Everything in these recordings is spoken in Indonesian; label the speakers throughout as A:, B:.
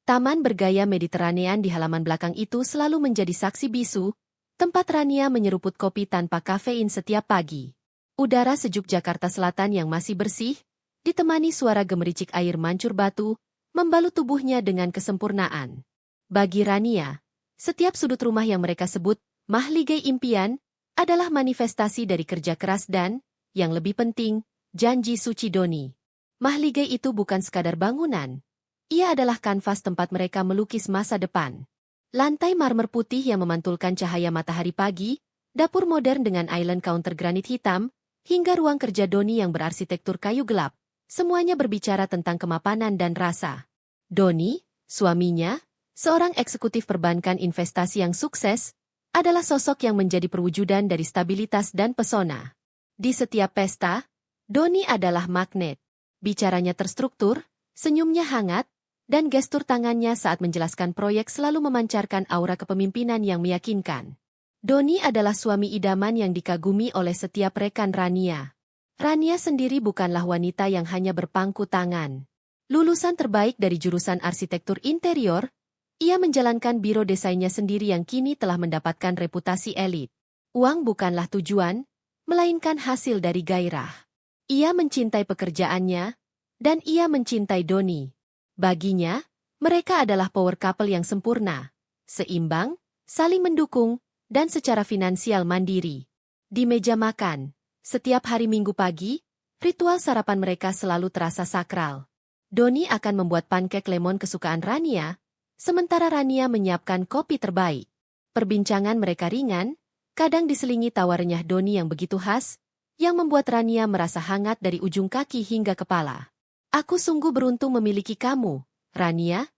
A: Taman bergaya Mediteranean di halaman belakang itu selalu menjadi saksi bisu, tempat Rania menyeruput kopi tanpa kafein setiap pagi. Udara sejuk Jakarta Selatan yang masih bersih, ditemani suara gemericik air mancur batu, membalut tubuhnya dengan kesempurnaan. Bagi Rania, setiap sudut rumah yang mereka sebut mahligai impian adalah manifestasi dari kerja keras dan, yang lebih penting, janji suci Doni. Mahligai itu bukan sekadar bangunan. Ia adalah kanvas tempat mereka melukis masa depan. Lantai marmer putih yang memantulkan cahaya matahari pagi, dapur modern dengan island counter granit hitam, hingga ruang kerja Doni yang berarsitektur kayu gelap, semuanya berbicara tentang kemapanan dan rasa. Doni, suaminya, seorang eksekutif perbankan investasi yang sukses, adalah sosok yang menjadi perwujudan dari stabilitas dan pesona. Di setiap pesta, Doni adalah magnet. Bicaranya terstruktur, senyumnya hangat, dan gestur tangannya saat menjelaskan proyek selalu memancarkan aura kepemimpinan yang meyakinkan. Doni adalah suami idaman yang dikagumi oleh setiap rekan Rania. Rania sendiri bukanlah wanita yang hanya berpangku tangan. Lulusan terbaik dari jurusan arsitektur interior, ia menjalankan biro desainnya sendiri yang kini telah mendapatkan reputasi elit. Uang bukanlah tujuan, melainkan hasil dari gairah. Ia mencintai pekerjaannya, dan ia mencintai Doni. Baginya, mereka adalah power couple yang sempurna, seimbang, saling mendukung, dan secara finansial mandiri. Di meja makan, setiap hari Minggu pagi, ritual sarapan mereka selalu terasa sakral. Doni akan membuat pancake lemon kesukaan Rania, sementara Rania menyiapkan kopi terbaik. Perbincangan mereka ringan, kadang diselingi tawa renyah Doni yang begitu khas, yang membuat Rania merasa hangat dari ujung kaki hingga kepala. Aku sungguh beruntung memiliki kamu, Rania.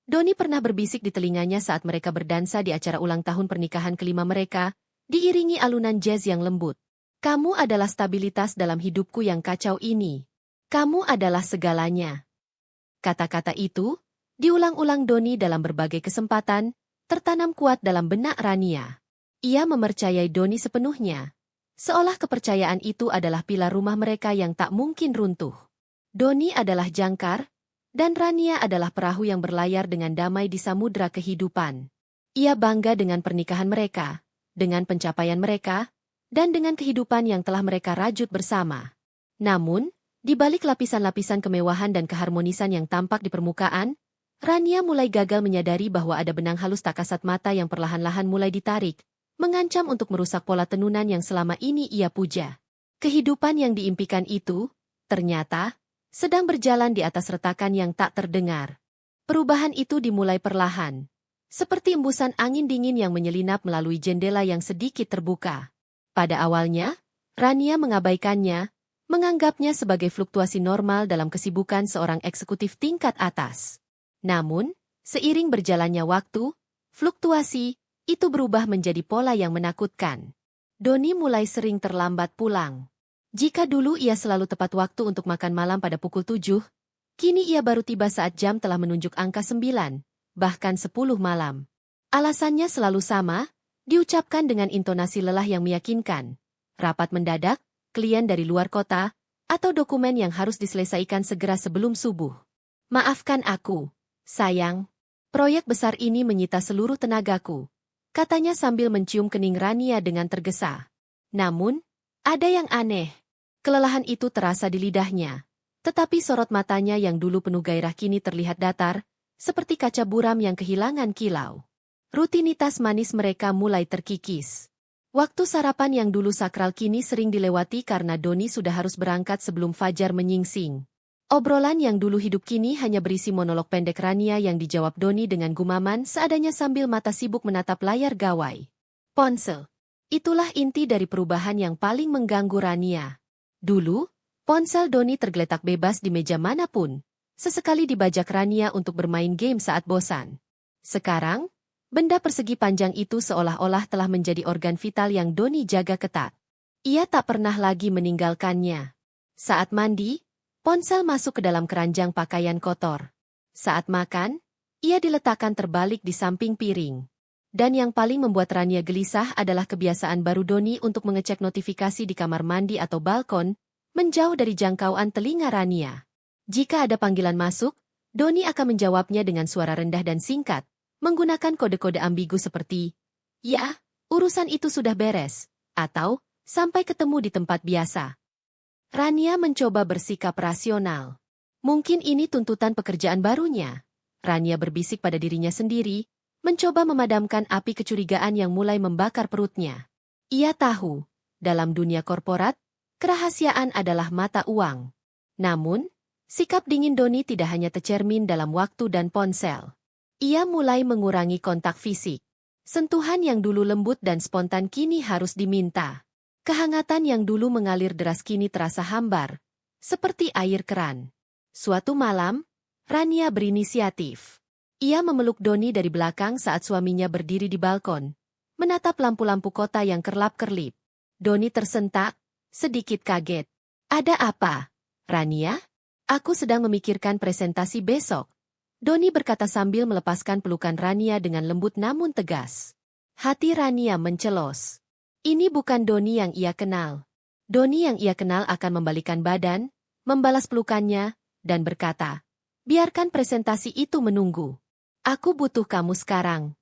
A: Doni pernah berbisik di telinganya saat mereka berdansa di acara ulang tahun pernikahan kelima mereka, diiringi alunan jazz yang lembut. Kamu adalah stabilitas dalam hidupku yang kacau ini. Kamu adalah segalanya. Kata-kata itu, diulang-ulang Doni dalam berbagai kesempatan, tertanam kuat dalam benak Rania. Ia mempercayai Doni sepenuhnya, seolah kepercayaan itu adalah pilar rumah mereka yang tak mungkin runtuh. Doni adalah jangkar, dan Rania adalah perahu yang berlayar dengan damai di samudra kehidupan. Ia bangga dengan pernikahan mereka, dengan pencapaian mereka, dan dengan kehidupan yang telah mereka rajut bersama. Namun, di balik lapisan-lapisan kemewahan dan keharmonisan yang tampak di permukaan, Rania mulai gagal menyadari bahwa ada benang halus tak kasat mata yang perlahan-lahan mulai ditarik, mengancam untuk merusak pola tenunan yang selama ini ia puja. Kehidupan yang diimpikan itu, ternyata, sedang berjalan di atas retakan yang tak terdengar. Perubahan itu dimulai perlahan, seperti embusan angin dingin yang menyelinap melalui jendela yang sedikit terbuka. Pada awalnya, Rania mengabaikannya, menganggapnya sebagai fluktuasi normal dalam kesibukan seorang eksekutif tingkat atas. Namun, seiring berjalannya waktu, fluktuasi itu berubah menjadi pola yang menakutkan. Doni mulai sering terlambat pulang. Jika dulu ia selalu tepat waktu untuk makan malam pada pukul 7, kini ia baru tiba saat jam telah menunjuk angka 9, bahkan 10 malam. Alasannya selalu sama, diucapkan dengan intonasi lelah yang meyakinkan. Rapat mendadak, klien dari luar kota, atau dokumen yang harus diselesaikan segera sebelum subuh. Maafkan aku, sayang. Proyek besar ini menyita seluruh tenagaku, katanya sambil mencium kening Rania dengan tergesa. Namun, ada yang aneh. Kelelahan itu terasa di lidahnya, tetapi sorot matanya yang dulu penuh gairah kini terlihat datar, seperti kaca buram yang kehilangan kilau. Rutinitas manis mereka mulai terkikis. Waktu sarapan yang dulu sakral kini sering dilewati karena Doni sudah harus berangkat sebelum fajar menyingsing. Obrolan yang dulu hidup kini hanya berisi monolog pendek Rania yang dijawab Doni dengan gumaman seadanya sambil mata sibuk menatap layar gawai. Ponsel. Itulah inti dari perubahan yang paling mengganggu Rania. Dulu, ponsel Doni tergeletak bebas di meja manapun, sesekali dibajak Rania untuk bermain game saat bosan. Sekarang, benda persegi panjang itu seolah-olah telah menjadi organ vital yang Doni jaga ketat. Ia tak pernah lagi meninggalkannya. Saat mandi, ponsel masuk ke dalam keranjang pakaian kotor. Saat makan, ia diletakkan terbalik di samping piring. Dan yang paling membuat Rania gelisah adalah kebiasaan baru Doni untuk mengecek notifikasi di kamar mandi atau balkon, menjauh dari jangkauan telinga Rania. Jika ada panggilan masuk, Doni akan menjawabnya dengan suara rendah dan singkat, menggunakan kode-kode ambigu seperti, "Ya, urusan itu sudah beres," atau, "Sampai ketemu di tempat biasa." Rania mencoba bersikap rasional. Mungkin ini tuntutan pekerjaan barunya. Rania berbisik pada dirinya sendiri, mencoba memadamkan api kecurigaan yang mulai membakar perutnya. Ia tahu, dalam dunia korporat, kerahasiaan adalah mata uang. Namun, sikap dingin Doni tidak hanya tercermin dalam waktu dan ponsel. Ia mulai mengurangi kontak fisik. Sentuhan yang dulu lembut dan spontan kini harus diminta. Kehangatan yang dulu mengalir deras kini terasa hambar, seperti air keran. Suatu malam, Rania berinisiatif. Ia memeluk Doni dari belakang saat suaminya berdiri di balkon, menatap lampu-lampu kota yang kerlap-kerlip. Doni tersentak, sedikit kaget. "Ada apa, Rania?" "Aku sedang memikirkan presentasi besok," Doni berkata sambil melepaskan pelukan Rania dengan lembut namun tegas. Hati Rania mencelos. Ini bukan Doni yang ia kenal. Doni yang ia kenal akan membalikan badan, membalas pelukannya, dan berkata, "Biarkan presentasi itu menunggu. Aku butuh kamu sekarang."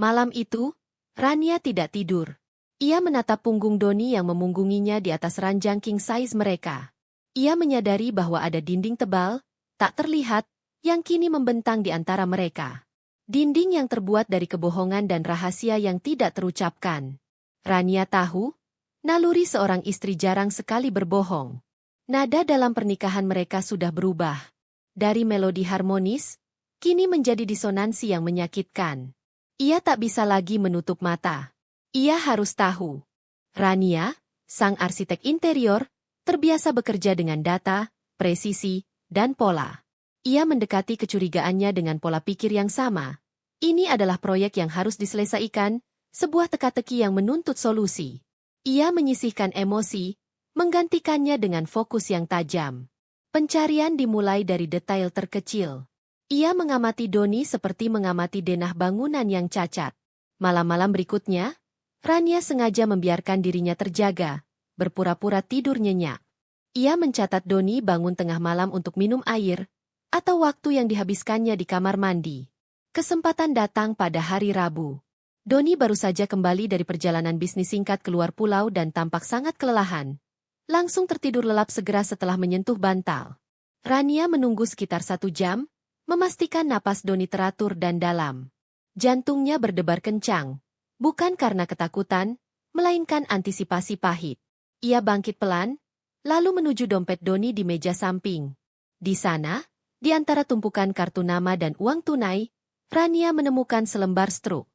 A: Malam itu, Rania tidak tidur. Ia menatap punggung Doni yang memunggunginya di atas ranjang king size mereka. Ia menyadari bahwa ada dinding tebal, tak terlihat, yang kini membentang di antara mereka. Dinding yang terbuat dari kebohongan dan rahasia yang tidak terucapkan. Rania tahu, naluri seorang istri jarang sekali berbohong. Nada dalam pernikahan mereka sudah berubah. Dari melodi harmonis, kini menjadi disonansi yang menyakitkan. Ia tak bisa lagi menutup mata. Ia harus tahu. Rania, sang arsitek interior, terbiasa bekerja dengan data, presisi, dan pola. Ia mendekati kecurigaannya dengan pola pikir yang sama. Ini adalah proyek yang harus diselesaikan, sebuah teka-teki yang menuntut solusi. Ia menyisihkan emosi, menggantikannya dengan fokus yang tajam. Pencarian dimulai dari detail terkecil. Ia mengamati Doni seperti mengamati denah bangunan yang cacat. Malam-malam berikutnya, Rania sengaja membiarkan dirinya terjaga, berpura-pura tidur nyenyak. Ia mencatat Doni bangun tengah malam untuk minum air, atau waktu yang dihabiskannya di kamar mandi. Kesempatan datang pada hari Rabu. Doni baru saja kembali dari perjalanan bisnis singkat keluar pulau dan tampak sangat kelelahan. Langsung tertidur lelap segera setelah menyentuh bantal. Rania menunggu sekitar 1 jam, memastikan napas Doni teratur dan dalam. Jantungnya berdebar kencang, bukan karena ketakutan, melainkan antisipasi pahit. Ia bangkit pelan, lalu menuju dompet Doni di meja samping. Di sana, di antara tumpukan kartu nama dan uang tunai, Rania menemukan selembar struk.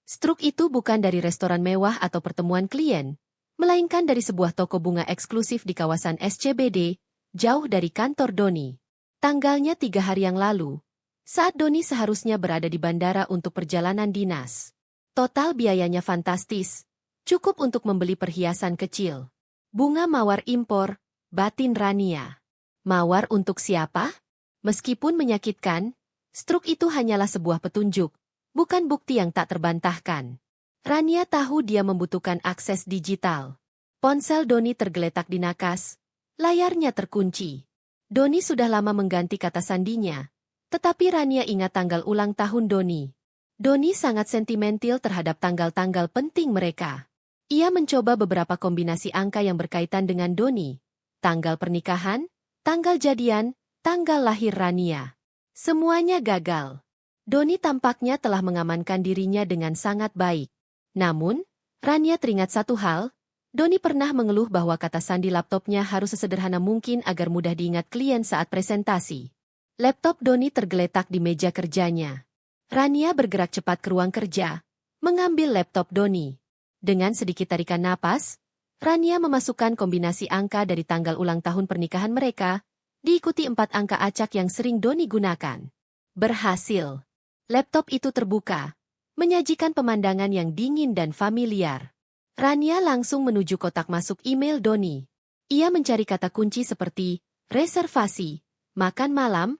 A: Struk itu bukan dari restoran mewah atau pertemuan klien, melainkan dari sebuah toko bunga eksklusif di kawasan SCBD, jauh dari kantor Doni. Tanggalnya 3 hari yang lalu, saat Doni seharusnya berada di bandara untuk perjalanan dinas. Total biayanya fantastis, cukup untuk membeli perhiasan kecil. Bunga mawar impor, batin Rania. Mawar untuk siapa? Meskipun menyakitkan, struk itu hanyalah sebuah petunjuk, bukan bukti yang tak terbantahkan. Rania tahu dia membutuhkan akses digital. Ponsel Doni tergeletak di nakas, layarnya terkunci. Doni sudah lama mengganti kata sandinya, tetapi Rania ingat tanggal ulang tahun Doni. Doni sangat sentimental terhadap tanggal-tanggal penting mereka. Ia mencoba beberapa kombinasi angka yang berkaitan dengan Doni. Tanggal pernikahan, tanggal jadian, tanggal lahir Rania. Semuanya gagal. Doni tampaknya telah mengamankan dirinya dengan sangat baik. Namun, Rania teringat satu hal, Doni pernah mengeluh bahwa kata sandi laptopnya harus sesederhana mungkin agar mudah diingat klien saat presentasi. Laptop Doni tergeletak di meja kerjanya. Rania bergerak cepat ke ruang kerja, mengambil laptop Doni. Dengan sedikit tarikan napas, Rania memasukkan kombinasi angka dari tanggal ulang tahun pernikahan mereka, diikuti 4 angka acak yang sering Doni gunakan. Berhasil. Laptop itu terbuka, menyajikan pemandangan yang dingin dan familiar. Rania langsung menuju kotak masuk email Doni. Ia mencari kata kunci seperti reservasi, makan malam,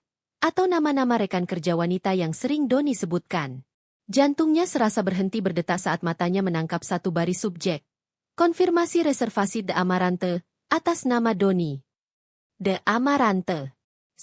A: atau nama-nama rekan kerja wanita yang sering Doni sebutkan. Jantungnya serasa berhenti berdetak saat matanya menangkap satu baris subjek. Konfirmasi reservasi The Amarante, atas nama Doni. The Amarante.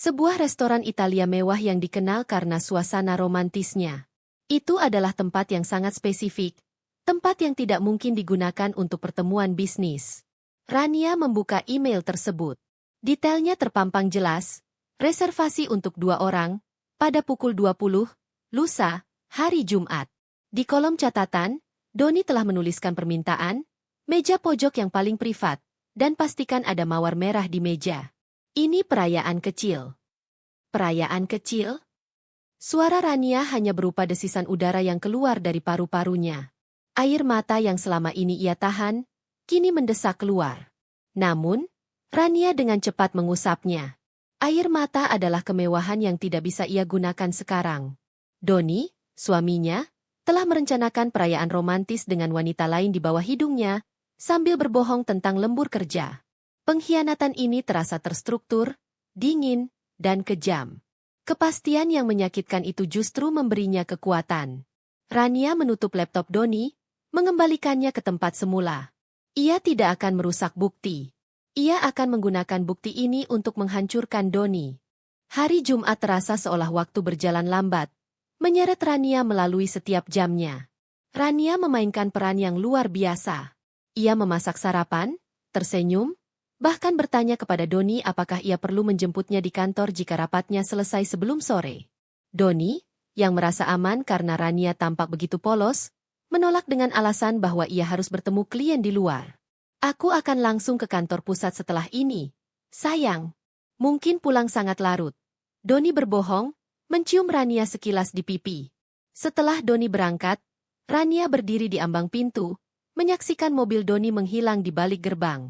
A: Sebuah restoran Italia mewah yang dikenal karena suasana romantisnya. Itu adalah tempat yang sangat spesifik, tempat yang tidak mungkin digunakan untuk pertemuan bisnis. Rania membuka email tersebut. Detailnya terpampang jelas, reservasi untuk 2 orang, pada pukul 20, lusa, hari Jumat. Di kolom catatan, Doni telah menuliskan permintaan, meja pojok yang paling privat, dan pastikan ada mawar merah di meja. Ini perayaan kecil. Perayaan kecil? Suara Rania hanya berupa desisan udara yang keluar dari paru-parunya. Air mata yang selama ini ia tahan, kini mendesak keluar. Namun, Rania dengan cepat mengusapnya. Air mata adalah kemewahan yang tidak bisa ia gunakan sekarang. Doni, suaminya, telah merencanakan perayaan romantis dengan wanita lain di bawah hidungnya, sambil berbohong tentang lembur kerja. Pengkhianatan ini terasa terstruktur, dingin, dan kejam. Kepastian yang menyakitkan itu justru memberinya kekuatan. Rania menutup laptop Doni, mengembalikannya ke tempat semula. Ia tidak akan merusak bukti. Ia akan menggunakan bukti ini untuk menghancurkan Doni. Hari Jumat terasa seolah waktu berjalan lambat, menyeret Rania melalui setiap jamnya. Rania memainkan peran yang luar biasa. Ia memasak sarapan, tersenyum, bahkan bertanya kepada Doni apakah ia perlu menjemputnya di kantor jika rapatnya selesai sebelum sore. Doni, yang merasa aman karena Rania tampak begitu polos, menolak dengan alasan bahwa ia harus bertemu klien di luar. Aku akan langsung ke kantor pusat setelah ini. Sayang, mungkin pulang sangat larut. Doni berbohong, mencium Rania sekilas di pipi. Setelah Doni berangkat, Rania berdiri di ambang pintu, menyaksikan mobil Doni menghilang di balik gerbang.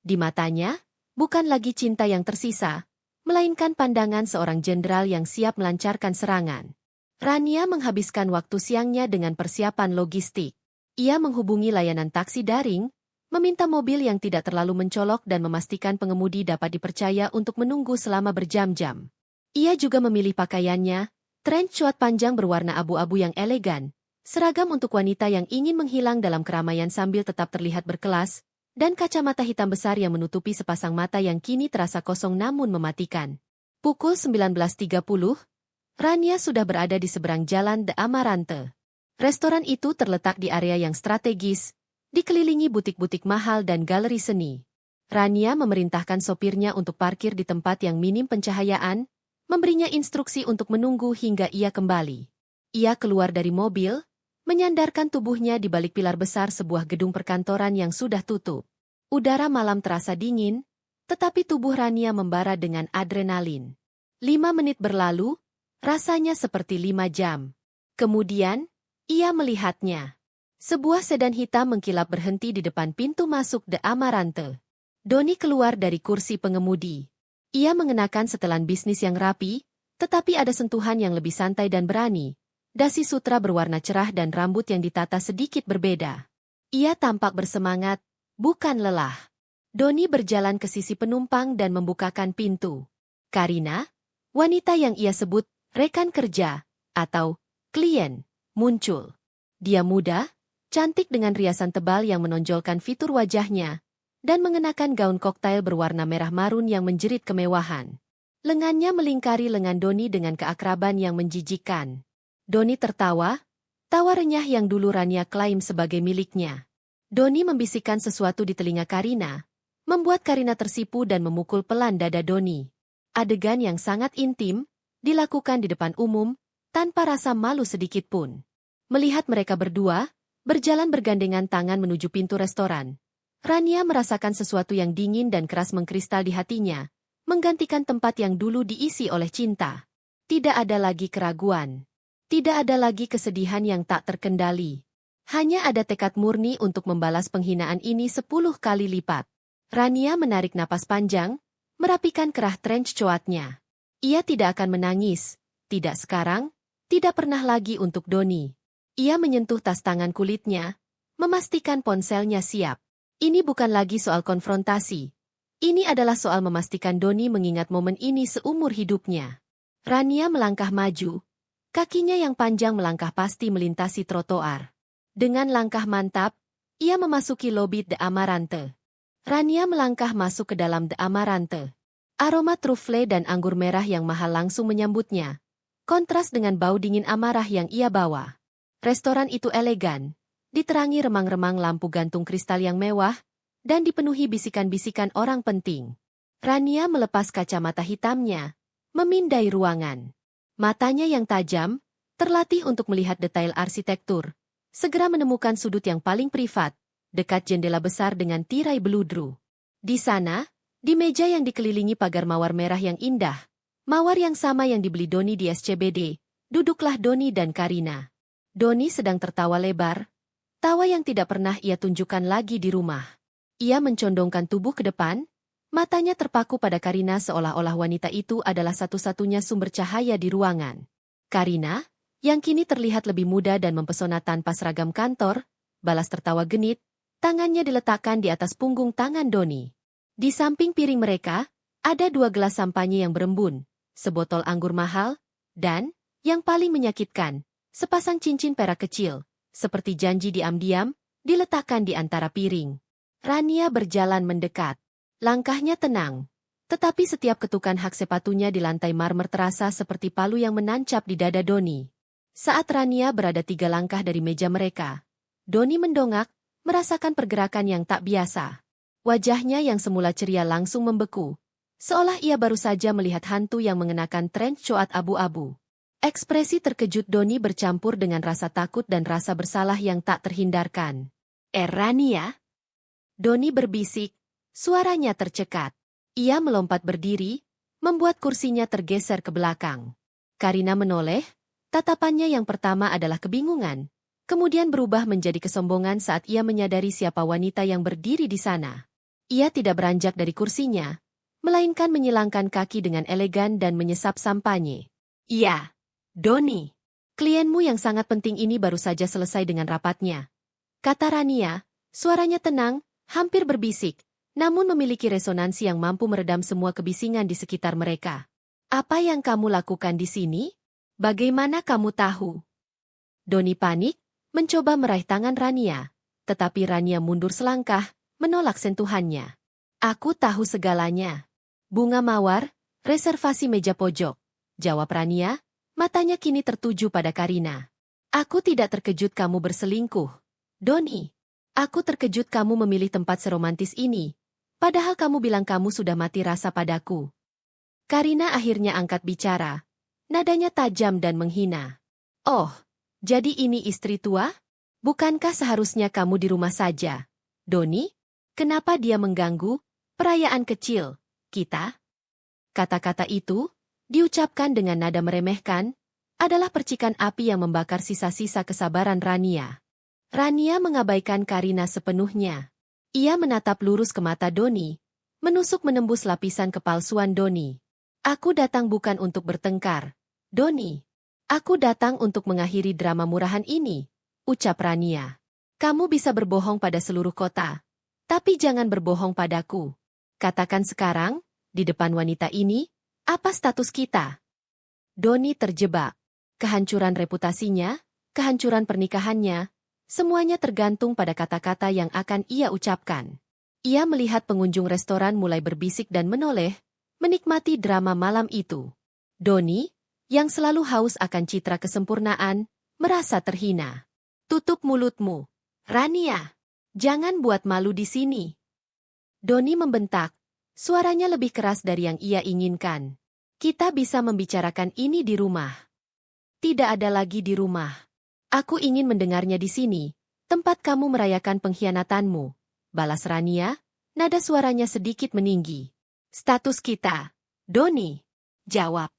A: Di matanya, bukan lagi cinta yang tersisa, melainkan pandangan seorang jenderal yang siap melancarkan serangan. Rania menghabiskan waktu siangnya dengan persiapan logistik. Ia menghubungi layanan taksi daring, meminta mobil yang tidak terlalu mencolok dan memastikan pengemudi dapat dipercaya untuk menunggu selama berjam-jam. Ia juga memilih pakaiannya, trench coat panjang berwarna abu-abu yang elegan, seragam untuk wanita yang ingin menghilang dalam keramaian sambil tetap terlihat berkelas, dan kacamata hitam besar yang menutupi sepasang mata yang kini terasa kosong namun mematikan. Pukul 19.30, Rania sudah berada di seberang jalan The Amarante. Restoran itu terletak di area yang strategis, dikelilingi butik-butik mahal dan galeri seni. Rania memerintahkan sopirnya untuk parkir di tempat yang minim pencahayaan, memberinya instruksi untuk menunggu hingga ia kembali. Ia keluar dari mobil, menyandarkan tubuhnya di balik pilar besar sebuah gedung perkantoran yang sudah tutup. Udara malam terasa dingin, tetapi tubuh Rania membara dengan adrenalin. 5 menit berlalu, rasanya seperti 5 jam. Kemudian, ia melihatnya. Sebuah sedan hitam mengkilap berhenti di depan pintu masuk The Amarante. Doni keluar dari kursi pengemudi. Ia mengenakan setelan bisnis yang rapi, tetapi ada sentuhan yang lebih santai dan berani. Dasi sutra berwarna cerah dan rambut yang ditata sedikit berbeda. Ia tampak bersemangat, bukan lelah. Doni berjalan ke sisi penumpang dan membukakan pintu. Karina, wanita yang ia sebut rekan kerja, atau klien, muncul. Dia muda, cantik dengan riasan tebal yang menonjolkan fitur wajahnya, dan mengenakan gaun koktail berwarna merah marun yang menjerit kemewahan. Lengannya melingkari lengan Doni dengan keakraban yang menjijikkan. Doni tertawa, tawa renyah yang dulu Rania klaim sebagai miliknya. Doni membisikkan sesuatu di telinga Karina, membuat Karina tersipu dan memukul pelan dada Doni. Adegan yang sangat intim, dilakukan di depan umum, tanpa rasa malu sedikit pun. Melihat mereka berdua, berjalan bergandengan tangan menuju pintu restoran, Rania merasakan sesuatu yang dingin dan keras mengkristal di hatinya, menggantikan tempat yang dulu diisi oleh cinta. Tidak ada lagi keraguan. Tidak ada lagi kesedihan yang tak terkendali. Hanya ada tekad murni untuk membalas penghinaan ini 10 kali lipat. Rania menarik napas panjang, merapikan kerah trench coatnya. Ia tidak akan menangis, tidak sekarang, tidak pernah lagi untuk Doni. Ia menyentuh tas tangan kulitnya, memastikan ponselnya siap. Ini bukan lagi soal konfrontasi. Ini adalah soal memastikan Doni mengingat momen ini seumur hidupnya. Rania melangkah maju. Kakinya yang panjang melangkah pasti melintasi trotoar. Dengan langkah mantap, ia memasuki lobi The Amarante. Rania melangkah masuk ke dalam The Amarante. Aroma trufle dan anggur merah yang mahal langsung menyambutnya. Kontras dengan bau dingin amarah yang ia bawa. Restoran itu elegan, diterangi remang-remang lampu gantung kristal yang mewah, dan dipenuhi bisikan-bisikan orang penting. Rania melepas kacamata hitamnya, memindai ruangan. Matanya yang tajam, terlatih untuk melihat detail arsitektur, segera menemukan sudut yang paling privat, dekat jendela besar dengan tirai beludru. Di sana, di meja yang dikelilingi pagar mawar merah yang indah, mawar yang sama yang dibeli Doni di SCBD, duduklah Doni dan Karina. Doni sedang tertawa lebar, tawa yang tidak pernah ia tunjukkan lagi di rumah. Ia mencondongkan tubuh ke depan, matanya terpaku pada Karina seolah-olah wanita itu adalah satu-satunya sumber cahaya di ruangan. Karina, yang kini terlihat lebih muda dan mempesona tanpa seragam kantor, balas tertawa genit, tangannya diletakkan di atas punggung tangan Doni. Di samping piring mereka, ada 2 gelas sampanye yang berembun, sebotol anggur mahal, dan, yang paling menyakitkan, sepasang cincin perak kecil, seperti janji diam-diam, diletakkan di antara piring. Rania berjalan mendekat. Langkahnya tenang, tetapi setiap ketukan hak sepatunya di lantai marmer terasa seperti palu yang menancap di dada Doni. Saat Rania berada 3 langkah dari meja mereka, Doni mendongak, merasakan pergerakan yang tak biasa. Wajahnya yang semula ceria langsung membeku, seolah ia baru saja melihat hantu yang mengenakan trench coat abu-abu. Ekspresi terkejut Doni bercampur dengan rasa takut dan rasa bersalah yang tak terhindarkan. Rania? Doni berbisik, suaranya tercekat. Ia melompat berdiri, membuat kursinya tergeser ke belakang. Karina menoleh, tatapannya yang pertama adalah kebingungan, kemudian berubah menjadi kesombongan saat ia menyadari siapa wanita yang berdiri di sana. Ia tidak beranjak dari kursinya, melainkan menyilangkan kaki dengan elegan dan menyesap sampanye. Iya, Doni, klienmu yang sangat penting ini baru saja selesai dengan rapatnya, kata Rania, suaranya tenang, hampir berbisik, namun memiliki resonansi yang mampu meredam semua kebisingan di sekitar mereka. Apa yang kamu lakukan di sini? Bagaimana kamu tahu? Doni panik, mencoba meraih tangan Rania, tetapi Rania mundur selangkah, menolak sentuhannya. Aku tahu segalanya. Bunga mawar, reservasi meja pojok, jawab Rania, matanya kini tertuju pada Karina. Aku tidak terkejut kamu berselingkuh, Doni. Aku terkejut kamu memilih tempat seromantis ini, padahal kamu bilang kamu sudah mati rasa padaku. Karina akhirnya angkat bicara, nadanya tajam dan menghina. Oh, jadi ini istri tua? Bukankah seharusnya kamu di rumah saja, Doni? Kenapa dia mengganggu perayaan kecil kita? Kata-kata itu, diucapkan dengan nada meremehkan, adalah percikan api yang membakar sisa-sisa kesabaran Rania. Rania mengabaikan Karina sepenuhnya. Ia menatap lurus ke mata Doni, menusuk menembus lapisan kepalsuan Doni. Aku datang bukan untuk bertengkar, Doni. Aku datang untuk mengakhiri drama murahan ini, ucap Rania. Kamu bisa berbohong pada seluruh kota, tapi jangan berbohong padaku. Katakan sekarang, di depan wanita ini, apa status kita? Doni terjebak. Kehancuran reputasinya, kehancuran pernikahannya, semuanya tergantung pada kata-kata yang akan ia ucapkan. Ia melihat pengunjung restoran mulai berbisik dan menoleh, menikmati drama malam itu. Doni, yang selalu haus akan citra kesempurnaan, merasa terhina. Tutup mulutmu, Rania. Jangan buat malu di sini. Doni membentak, suaranya lebih keras dari yang ia inginkan. Kita bisa membicarakan ini di rumah. Tidak ada lagi di rumah. Aku ingin mendengarnya di sini, tempat kamu merayakan pengkhianatanmu, balas Rania, nada suaranya sedikit meninggi. Status kita, Doni, jawab.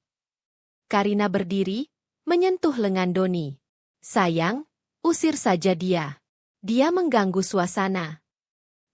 A: Karina berdiri, menyentuh lengan Doni. Sayang, usir saja dia. Dia mengganggu suasana.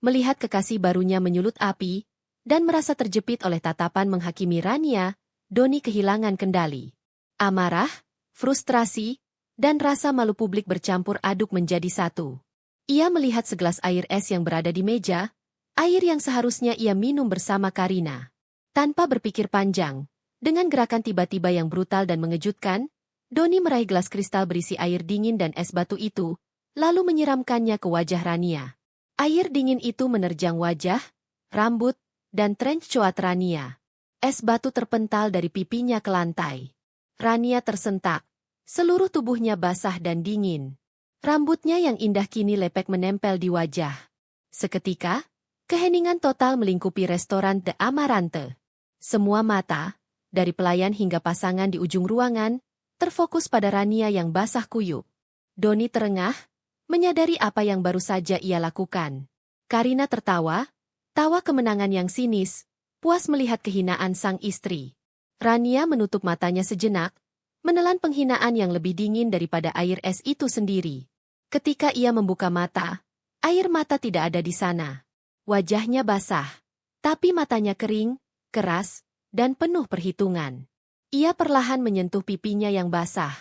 A: Melihat kekasih barunya menyulut api, dan merasa terjepit oleh tatapan menghakimi Rania, Doni kehilangan kendali. Amarah, frustrasi, dan rasa malu publik bercampur aduk menjadi satu. Ia melihat segelas air es yang berada di meja, air yang seharusnya ia minum bersama Karina. Tanpa berpikir panjang, dengan gerakan tiba-tiba yang brutal dan mengejutkan, Doni meraih gelas kristal berisi air dingin dan es batu itu, lalu menyiramkannya ke wajah Rania. Air dingin itu menerjang wajah, rambut, dan trench coat Rania. Es batu terpental dari pipinya ke lantai. Rania tersentak. Seluruh tubuhnya basah dan dingin. Rambutnya yang indah kini lepek menempel di wajah. Seketika, keheningan total melingkupi restoran The Amarante. Semua mata, dari pelayan hingga pasangan di ujung ruangan, terfokus pada Rania yang basah kuyup. Doni terengah, menyadari apa yang baru saja ia lakukan. Karina tertawa, tawa kemenangan yang sinis, puas melihat kehinaan sang istri. Rania menutup matanya sejenak, menelan penghinaan yang lebih dingin daripada air es itu sendiri. Ketika ia membuka mata, air mata tidak ada di sana. Wajahnya basah, tapi matanya kering, keras, dan penuh perhitungan. Ia perlahan menyentuh pipinya yang basah.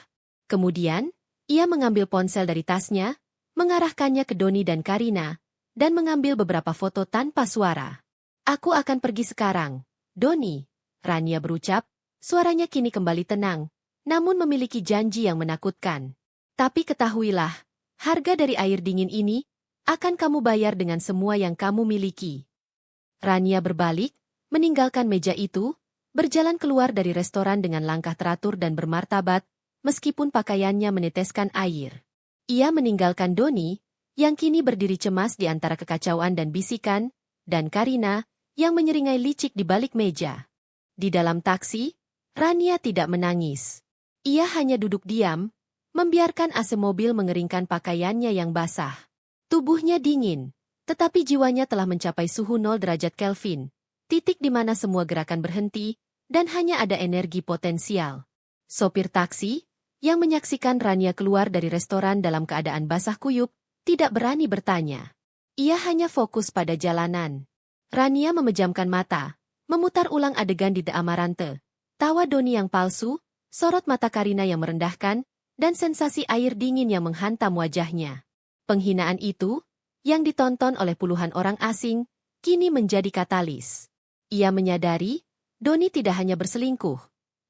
A: Kemudian, ia mengambil ponsel dari tasnya, mengarahkannya ke Doni dan Karina, dan mengambil beberapa foto tanpa suara. Aku akan pergi sekarang, Doni, Rania berucap, suaranya kini kembali tenang, namun memiliki janji yang menakutkan. Tapi ketahuilah, harga dari air dingin ini akan kamu bayar dengan semua yang kamu miliki. Rania berbalik, meninggalkan meja itu, berjalan keluar dari restoran dengan langkah teratur dan bermartabat, meskipun pakaiannya meneteskan air. Ia meninggalkan Doni, yang kini berdiri cemas di antara kekacauan dan bisikan, dan Karina, yang menyeringai licik di balik meja. Di dalam taksi, Rania tidak menangis. Ia hanya duduk diam, membiarkan AC mobil mengeringkan pakaiannya yang basah. Tubuhnya dingin, tetapi jiwanya telah mencapai suhu 0 derajat Kelvin, titik di mana semua gerakan berhenti, dan hanya ada energi potensial. Sopir taksi, yang menyaksikan Rania keluar dari restoran dalam keadaan basah kuyup, tidak berani bertanya. Ia hanya fokus pada jalanan. Rania memejamkan mata, memutar ulang adegan di The Amarante. Tawa Doni yang palsu, sorot mata Karina yang merendahkan, dan sensasi air dingin yang menghantam wajahnya. Penghinaan itu, yang ditonton oleh puluhan orang asing, kini menjadi katalis. Ia menyadari, Doni tidak hanya berselingkuh.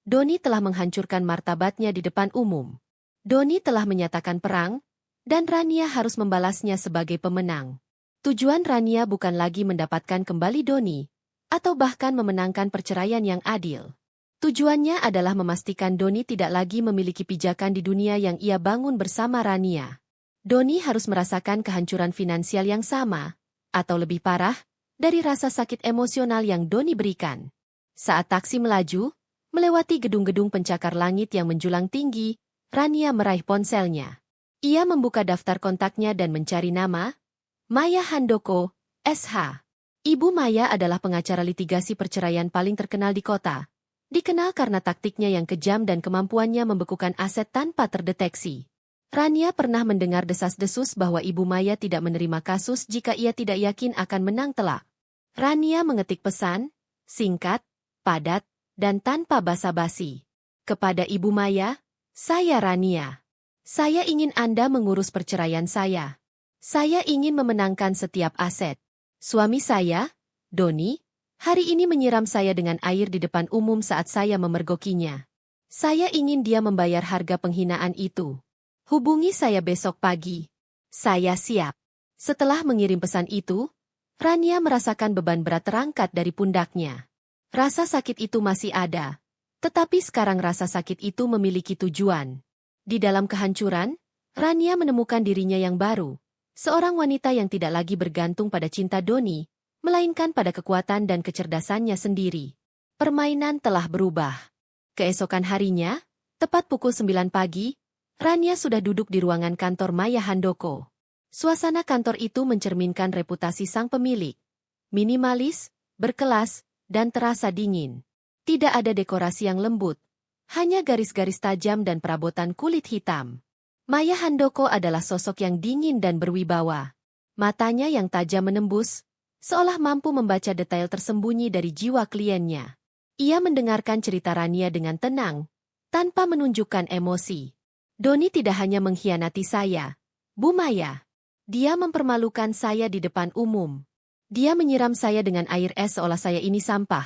A: Doni telah menghancurkan martabatnya di depan umum. Doni telah menyatakan perang, dan Rania harus membalasnya sebagai pemenang. Tujuan Rania bukan lagi mendapatkan kembali Doni, atau bahkan memenangkan perceraian yang adil. Tujuannya adalah memastikan Doni tidak lagi memiliki pijakan di dunia yang ia bangun bersama Rania. Doni harus merasakan kehancuran finansial yang sama, atau lebih parah, dari rasa sakit emosional yang Doni berikan. Saat taksi melaju, melewati gedung-gedung pencakar langit yang menjulang tinggi, Rania meraih ponselnya. Ia membuka daftar kontaknya dan mencari nama, Maya Handoko, SH. Ibu Maya adalah pengacara litigasi perceraian paling terkenal di kota. Dikenal karena taktiknya yang kejam dan kemampuannya membekukan aset tanpa terdeteksi. Rania pernah mendengar desas-desus bahwa Ibu Maya tidak menerima kasus jika ia tidak yakin akan menang telak. Rania mengetik pesan, singkat, padat, dan tanpa basa-basi. Kepada Ibu Maya, saya Rania. Saya ingin Anda mengurus perceraian saya. Saya ingin memenangkan setiap aset. Suami saya, Doni, hari ini menyiram saya dengan air di depan umum saat saya memergokinya. Saya ingin dia membayar harga penghinaan itu. Hubungi saya besok pagi. Saya siap. Setelah mengirim pesan itu, Rania merasakan beban berat terangkat dari pundaknya. Rasa sakit itu masih ada, tetapi sekarang rasa sakit itu memiliki tujuan. Di dalam kehancuran, Rania menemukan dirinya yang baru, seorang wanita yang tidak lagi bergantung pada cinta Doni, melainkan pada kekuatan dan kecerdasannya sendiri. Permainan telah berubah. Keesokan harinya, tepat pukul 9 pagi, Rania sudah duduk di ruangan kantor Maya Handoko. Suasana kantor itu mencerminkan reputasi sang pemilik. Minimalis, berkelas, dan terasa dingin. Tidak ada dekorasi yang lembut, hanya garis-garis tajam dan perabotan kulit hitam. Maya Handoko adalah sosok yang dingin dan berwibawa. Matanya yang tajam menembus, seolah mampu membaca detail tersembunyi dari jiwa kliennya. Ia mendengarkan cerita Rania dengan tenang, tanpa menunjukkan emosi. Doni tidak hanya mengkhianati saya, Bu Maya. Dia mempermalukan saya di depan umum. Dia menyiram saya dengan air es seolah saya ini sampah.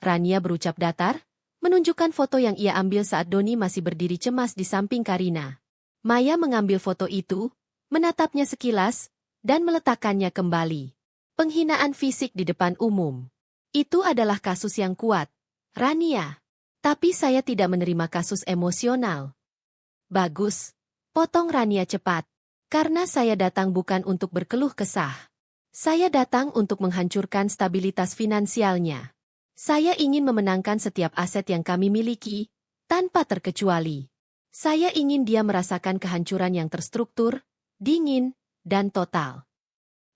A: Rania berucap datar, menunjukkan foto yang ia ambil saat Doni masih berdiri cemas di samping Karina. Maya mengambil foto itu, menatapnya sekilas, dan meletakkannya kembali. Penghinaan fisik di depan umum. Itu adalah kasus yang kuat. Rania. Tapi saya tidak menerima kasus emosional. Bagus. Potong Rania cepat. Karena saya datang bukan untuk berkeluh kesah. Saya datang untuk menghancurkan stabilitas finansialnya. Saya ingin memenangkan setiap aset yang kami miliki, tanpa terkecuali. Saya ingin dia merasakan kehancuran yang terstruktur, dingin, dan total.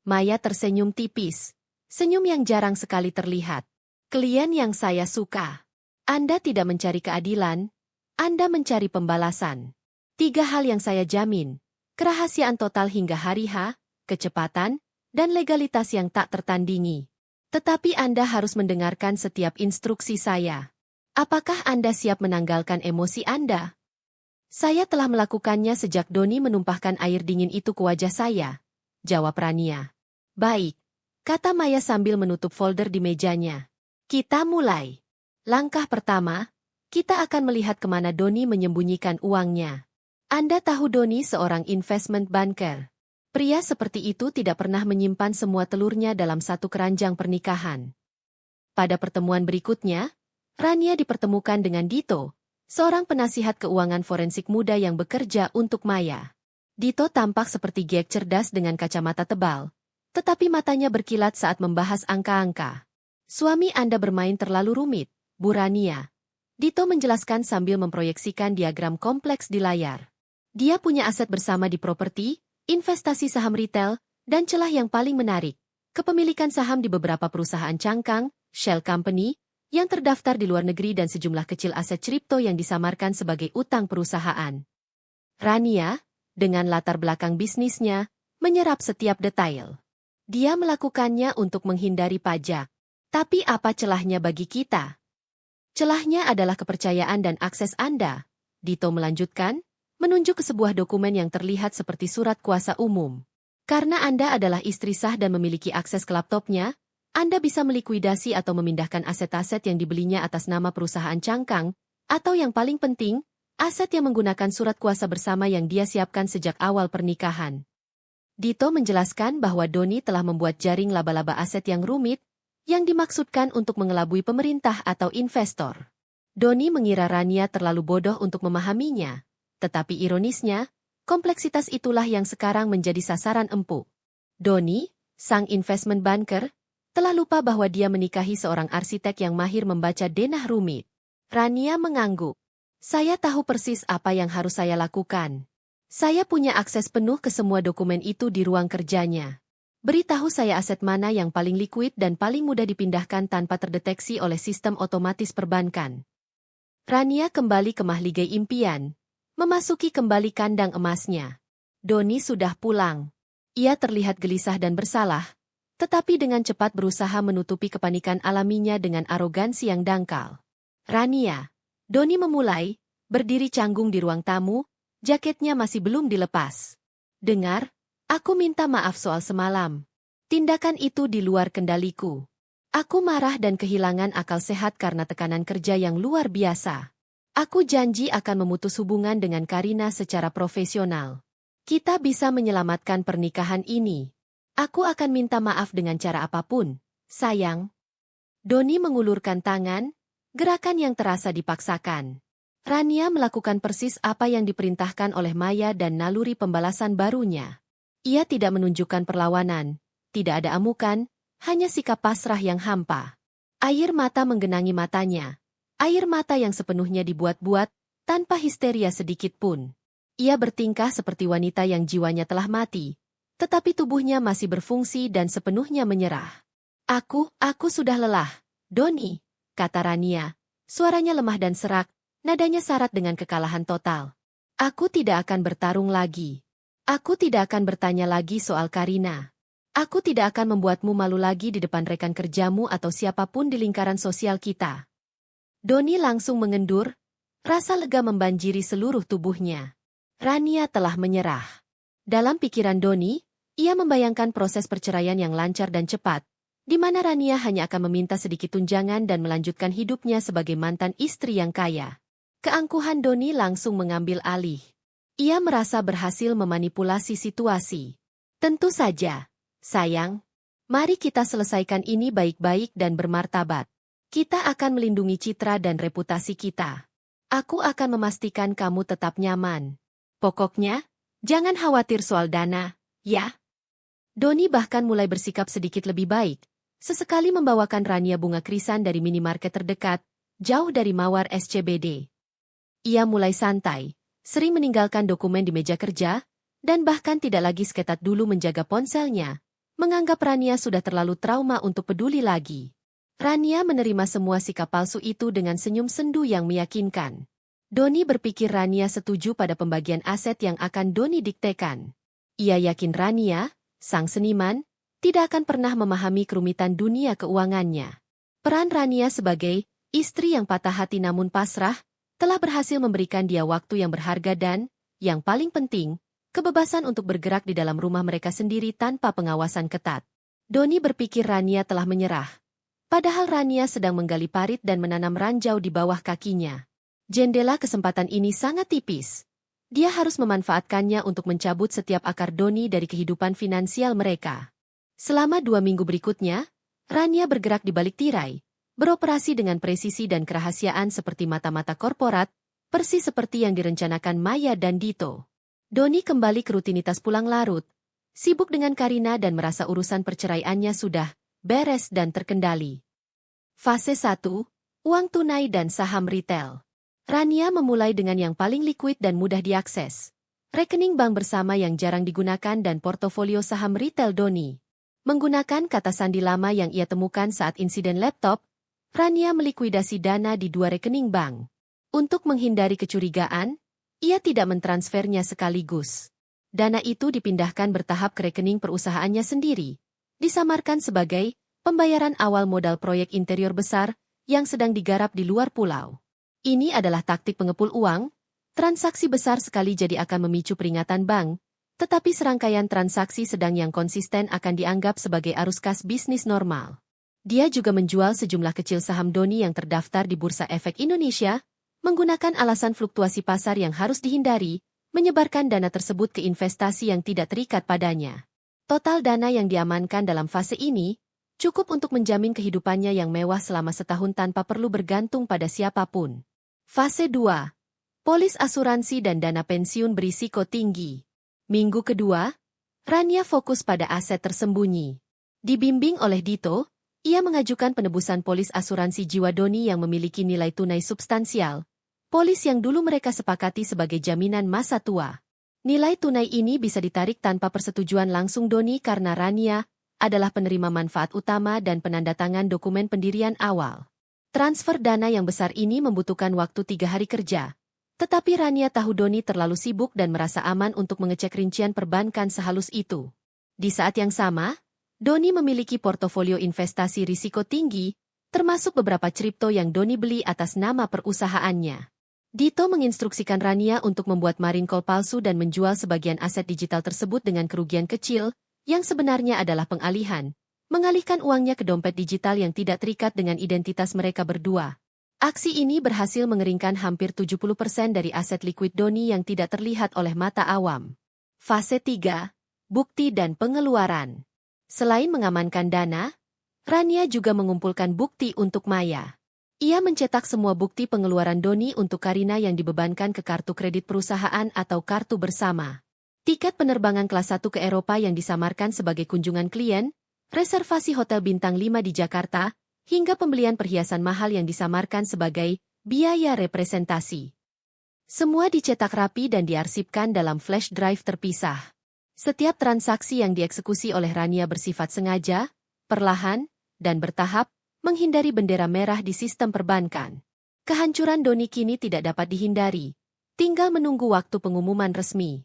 A: Maya tersenyum tipis. Senyum yang jarang sekali terlihat. Klien yang saya suka. Anda tidak mencari keadilan, Anda mencari pembalasan. 3 hal yang saya jamin. Kerahasiaan total hingga hari H, kecepatan, dan legalitas yang tak tertandingi. Tetapi Anda harus mendengarkan setiap instruksi saya. Apakah Anda siap menanggalkan emosi Anda? Saya telah melakukannya sejak Doni menumpahkan air dingin itu ke wajah saya. Jawab Rania. Baik, kata Maya sambil menutup folder di mejanya. Kita mulai. Langkah pertama, kita akan melihat kemana Doni menyembunyikan uangnya. Anda tahu Doni seorang investment banker. Pria seperti itu tidak pernah menyimpan semua telurnya dalam satu keranjang pernikahan. Pada pertemuan berikutnya, Rania dipertemukan dengan Dito, seorang penasihat keuangan forensik muda yang bekerja untuk Maya. Dito tampak seperti Gek cerdas dengan kacamata tebal, tetapi matanya berkilat saat membahas angka-angka. Suami Anda bermain terlalu rumit, Bu Rania. Dito menjelaskan sambil memproyeksikan diagram kompleks di layar. Dia punya aset bersama di properti, investasi saham retail, dan celah yang paling menarik, kepemilikan saham di beberapa perusahaan cangkang, shell company, yang terdaftar di luar negeri dan sejumlah kecil aset kripto yang disamarkan sebagai utang perusahaan. Rania, dengan latar belakang bisnisnya, menyerap setiap detail. Dia melakukannya untuk menghindari pajak. Tapi apa celahnya bagi kita? Celahnya adalah kepercayaan dan akses Anda, Dito melanjutkan, menunjuk ke sebuah dokumen yang terlihat seperti surat kuasa umum. Karena Anda adalah istri sah dan memiliki akses ke laptopnya, Anda bisa melikuidasi atau memindahkan aset-aset yang dibelinya atas nama perusahaan cangkang, atau yang paling penting, aset yang menggunakan surat kuasa bersama yang dia siapkan sejak awal pernikahan. Dito menjelaskan bahwa Doni telah membuat jaring laba-laba aset yang rumit, yang dimaksudkan untuk mengelabui pemerintah atau investor. Doni mengira Rania terlalu bodoh untuk memahaminya. Tetapi ironisnya, kompleksitas itulah yang sekarang menjadi sasaran empuk. Doni, sang investment banker, telah lupa bahwa dia menikahi seorang arsitek yang mahir membaca denah rumit. Rania mengangguk. Saya tahu persis apa yang harus saya lakukan. Saya punya akses penuh ke semua dokumen itu di ruang kerjanya. Beritahu saya aset mana yang paling liquid dan paling mudah dipindahkan tanpa terdeteksi oleh sistem otomatis perbankan. Rania kembali ke mahligai impian. Memasuki kembali kandang emasnya. Doni sudah pulang. Ia terlihat gelisah dan bersalah, tetapi dengan cepat berusaha menutupi kepanikan alaminya dengan arogansi yang dangkal. Rania. Doni memulai, berdiri canggung di ruang tamu, jaketnya masih belum dilepas. Dengar, aku minta maaf soal semalam. Tindakan itu di luar kendaliku. Aku marah dan kehilangan akal sehat karena tekanan kerja yang luar biasa. Aku janji akan memutus hubungan dengan Karina secara profesional. Kita bisa menyelamatkan pernikahan ini. Aku akan minta maaf dengan cara apapun, sayang. Doni mengulurkan tangan, gerakan yang terasa dipaksakan. Rania melakukan persis apa yang diperintahkan oleh Maya dan naluri pembalasan barunya. Ia tidak menunjukkan perlawanan, tidak ada amukan, hanya sikap pasrah yang hampa. Air mata menggenangi matanya. Air mata yang sepenuhnya dibuat-buat, tanpa histeria sedikit pun. Ia bertingkah seperti wanita yang jiwanya telah mati, tetapi tubuhnya masih berfungsi dan sepenuhnya menyerah. Aku sudah lelah, Doni, kata Rania. Suaranya lemah dan serak, nadanya syarat dengan kekalahan total. Aku tidak akan bertarung lagi. Aku tidak akan bertanya lagi soal Karina. Aku tidak akan membuatmu malu lagi di depan rekan kerjamu atau siapapun di lingkaran sosial kita. Doni langsung mengendur, rasa lega membanjiri seluruh tubuhnya. Rania telah menyerah. Dalam pikiran Doni, ia membayangkan proses perceraian yang lancar dan cepat, di mana Rania hanya akan meminta sedikit tunjangan dan melanjutkan hidupnya sebagai mantan istri yang kaya. Keangkuhan Doni langsung mengambil alih. Ia merasa berhasil memanipulasi situasi. Tentu saja, sayang. Mari kita selesaikan ini baik-baik dan bermartabat. Kita akan melindungi citra dan reputasi kita. Aku akan memastikan kamu tetap nyaman. Pokoknya, jangan khawatir soal dana, ya? Doni bahkan mulai bersikap sedikit lebih baik. Sesekali membawakan Rania bunga krisan dari minimarket terdekat, jauh dari mawar SCBD. Ia mulai santai, sering meninggalkan dokumen di meja kerja, dan bahkan tidak lagi seketat dulu menjaga ponselnya, menganggap Rania sudah terlalu trauma untuk peduli lagi. Rania menerima semua sikap palsu itu dengan senyum sendu yang meyakinkan. Doni berpikir Rania setuju pada pembagian aset yang akan Doni diktekan. Ia yakin Rania, sang seniman, tidak akan pernah memahami kerumitan dunia keuangannya. Peran Rania sebagai istri yang patah hati namun pasrah, telah berhasil memberikan dia waktu yang berharga dan, yang paling penting, kebebasan untuk bergerak di dalam rumah mereka sendiri tanpa pengawasan ketat. Doni berpikir Rania telah menyerah. Padahal Rania sedang menggali parit dan menanam ranjau di bawah kakinya. Jendela kesempatan ini sangat tipis. Dia harus memanfaatkannya untuk mencabut setiap akar Doni dari kehidupan finansial mereka. Selama 2 minggu berikutnya, Rania bergerak di balik tirai, beroperasi dengan presisi dan kerahasiaan seperti mata-mata korporat, persis seperti yang direncanakan Maya dan Dito. Doni kembali ke rutinitas pulang larut, sibuk dengan Karina dan merasa urusan perceraiannya sudah beres dan terkendali. Fase 1, uang tunai dan saham retail. Rania memulai dengan yang paling liquid dan mudah diakses. Rekening bank bersama yang jarang digunakan dan portofolio saham retail Doni. Menggunakan kata sandi lama yang ia temukan saat insiden laptop, Rania melikuidasi dana di 2 rekening bank. Untuk menghindari kecurigaan, ia tidak mentransfernya sekaligus. Dana itu dipindahkan bertahap ke rekening perusahaannya sendiri, disamarkan sebagai pembayaran awal modal proyek interior besar yang sedang digarap di luar pulau. Ini adalah taktik pengepul uang. Transaksi besar sekali jadi akan memicu peringatan bank, tetapi serangkaian transaksi sedang yang konsisten akan dianggap sebagai arus kas bisnis normal. Dia juga menjual sejumlah kecil saham Doni yang terdaftar di Bursa Efek Indonesia, menggunakan alasan fluktuasi pasar yang harus dihindari, menyebarkan dana tersebut ke investasi yang tidak terikat padanya. Total dana yang diamankan dalam fase ini cukup untuk menjamin kehidupannya yang mewah selama setahun tanpa perlu bergantung pada siapapun. Fase 2. Polis asuransi dan dana pensiun berisiko tinggi. Minggu kedua, Rania fokus pada aset tersembunyi. Dibimbing oleh Dito, ia mengajukan penebusan polis asuransi jiwa Doni yang memiliki nilai tunai substansial. Polis yang dulu mereka sepakati sebagai jaminan masa tua. Nilai tunai ini bisa ditarik tanpa persetujuan langsung Doni karena Rania adalah penerima manfaat utama dan penandatangan dokumen pendirian awal. Transfer dana yang besar ini membutuhkan waktu 3 hari kerja. Tetapi Rania tahu Doni terlalu sibuk dan merasa aman untuk mengecek rincian perbankan sehalus itu. Di saat yang sama, Doni memiliki portofolio investasi risiko tinggi, termasuk beberapa kripto yang Doni beli atas nama perusahaannya. Dito menginstruksikan Rania untuk membuat margin call palsu dan menjual sebagian aset digital tersebut dengan kerugian kecil, yang sebenarnya adalah pengalihan. Mengalihkan uangnya ke dompet digital yang tidak terikat dengan identitas mereka berdua. Aksi ini berhasil mengeringkan hampir 70% dari aset liquid Doni yang tidak terlihat oleh mata awam. Fase 3. Bukti dan pengeluaran. Selain mengamankan dana, Rania juga mengumpulkan bukti untuk Maya. Ia mencetak semua bukti pengeluaran Doni untuk Karina yang dibebankan ke kartu kredit perusahaan atau kartu bersama. Tiket penerbangan kelas 1 ke Eropa yang disamarkan sebagai kunjungan klien, reservasi hotel bintang 5 di Jakarta, hingga pembelian perhiasan mahal yang disamarkan sebagai biaya representasi. Semua dicetak rapi dan diarsipkan dalam flash drive terpisah. Setiap transaksi yang dieksekusi oleh Rania bersifat sengaja, perlahan, dan bertahap, menghindari bendera merah di sistem perbankan. Kehancuran Doni kini tidak dapat dihindari. Tinggal menunggu waktu pengumuman resmi.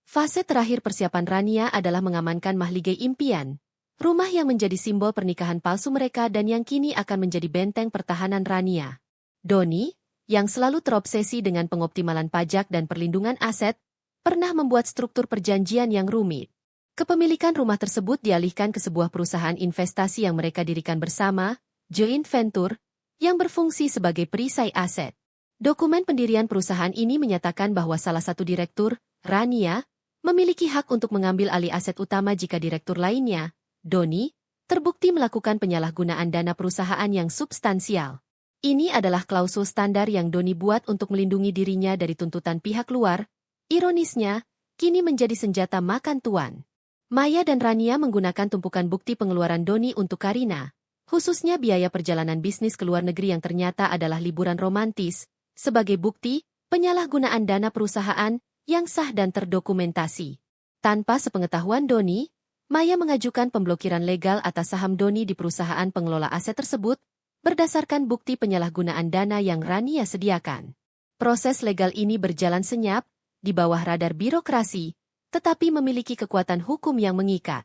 A: Fase terakhir persiapan Rania adalah mengamankan mahligai impian. Rumah yang menjadi simbol pernikahan palsu mereka dan yang kini akan menjadi benteng pertahanan Rania. Doni, yang selalu terobsesi dengan pengoptimalan pajak dan perlindungan aset, pernah membuat struktur perjanjian yang rumit. Kepemilikan rumah tersebut dialihkan ke sebuah perusahaan investasi yang mereka dirikan bersama, joint venture, yang berfungsi sebagai perisai aset. Dokumen pendirian perusahaan ini menyatakan bahwa salah satu direktur, Rania, memiliki hak untuk mengambil alih aset utama jika direktur lainnya, Doni, terbukti melakukan penyalahgunaan dana perusahaan yang substansial. Ini adalah klausul standar yang Doni buat untuk melindungi dirinya dari tuntutan pihak luar. Ironisnya, kini menjadi senjata makan tuan. Maya dan Rania menggunakan tumpukan bukti pengeluaran Doni untuk Karina, khususnya biaya perjalanan bisnis ke luar negeri yang ternyata adalah liburan romantis, sebagai bukti penyalahgunaan dana perusahaan yang sah dan terdokumentasi. Tanpa sepengetahuan Doni, Maya mengajukan pemblokiran legal atas saham Doni di perusahaan pengelola aset tersebut, berdasarkan bukti penyalahgunaan dana yang Rania sediakan. Proses legal ini berjalan senyap, di bawah radar birokrasi, tetapi memiliki kekuatan hukum yang mengikat.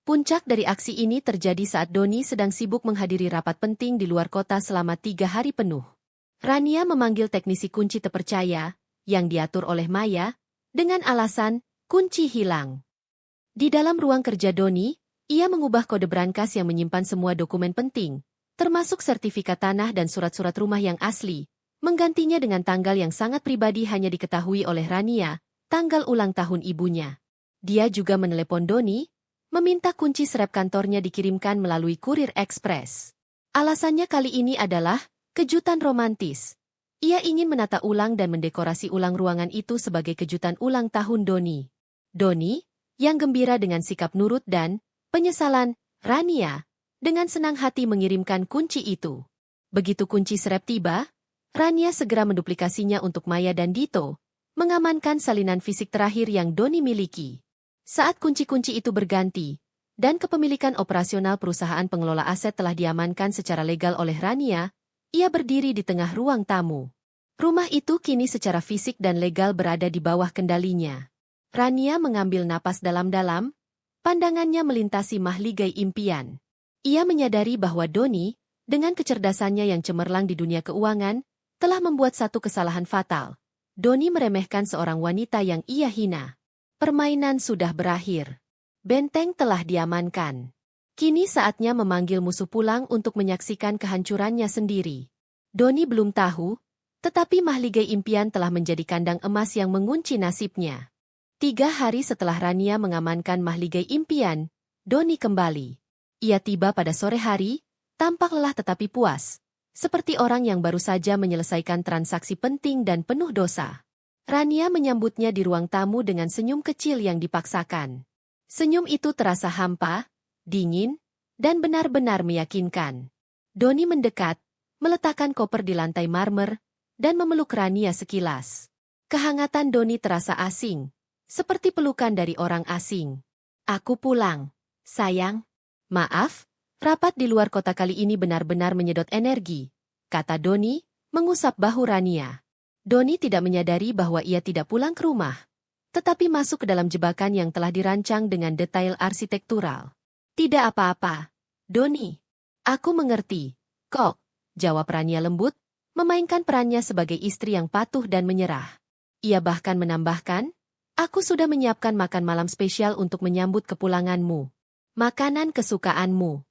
A: Puncak dari aksi ini terjadi saat Doni sedang sibuk menghadiri rapat penting di luar kota selama 3 hari penuh. Rania memanggil teknisi kunci terpercaya, yang diatur oleh Maya, dengan alasan kunci hilang. Di dalam ruang kerja Doni, ia mengubah kode brankas yang menyimpan semua dokumen penting, termasuk sertifikat tanah dan surat-surat rumah yang asli, menggantinya dengan tanggal yang sangat pribadi hanya diketahui oleh Rania, tanggal ulang tahun ibunya. Dia juga menelepon Doni, meminta kunci serep kantornya dikirimkan melalui kurir ekspres. Alasannya kali ini adalah kejutan romantis. Ia ingin menata ulang dan mendekorasi ulang ruangan itu sebagai kejutan ulang tahun Doni. Doni, yang gembira dengan sikap nurut dan penyesalan, Rania, dengan senang hati mengirimkan kunci itu. Begitu kunci serep tiba, Rania segera menduplikasinya untuk Maya dan Dito, mengamankan salinan fisik terakhir yang Doni miliki. Saat kunci-kunci itu berganti, dan kepemilikan operasional perusahaan pengelola aset telah diamankan secara legal oleh Rania, ia berdiri di tengah ruang tamu. Rumah itu kini secara fisik dan legal berada di bawah kendalinya. Rania mengambil napas dalam-dalam, pandangannya melintasi mahligai impian. Ia menyadari bahwa Doni, dengan kecerdasannya yang cemerlang di dunia keuangan, telah membuat satu kesalahan fatal. Doni meremehkan seorang wanita yang ia hina. Permainan sudah berakhir. Benteng telah diamankan. Kini saatnya memanggil musuh pulang untuk menyaksikan kehancurannya sendiri. Doni belum tahu, tetapi mahligai impian telah menjadi kandang emas yang mengunci nasibnya. 3 hari setelah Rania mengamankan mahligai impian, Doni kembali. Ia tiba pada sore hari, tampak lelah tetapi puas, seperti orang yang baru saja menyelesaikan transaksi penting dan penuh dosa. Rania menyambutnya di ruang tamu dengan senyum kecil yang dipaksakan. Senyum itu terasa hampa, dingin, dan benar-benar meyakinkan. Doni mendekat, meletakkan koper di lantai marmer, dan memeluk Rania sekilas. Kehangatan Doni terasa asing, seperti pelukan dari orang asing. Aku pulang, sayang. Maaf, rapat di luar kota kali ini benar-benar menyedot energi, kata Doni, mengusap bahu Rania. Doni tidak menyadari bahwa ia tidak pulang ke rumah, tetapi masuk ke dalam jebakan yang telah dirancang dengan detail arsitektural. Tidak apa-apa, Doni. Aku mengerti, kok, jawab Rania lembut, memainkan perannya sebagai istri yang patuh dan menyerah. Ia bahkan menambahkan, aku sudah menyiapkan makan malam spesial untuk menyambut kepulanganmu. Makanan kesukaanmu.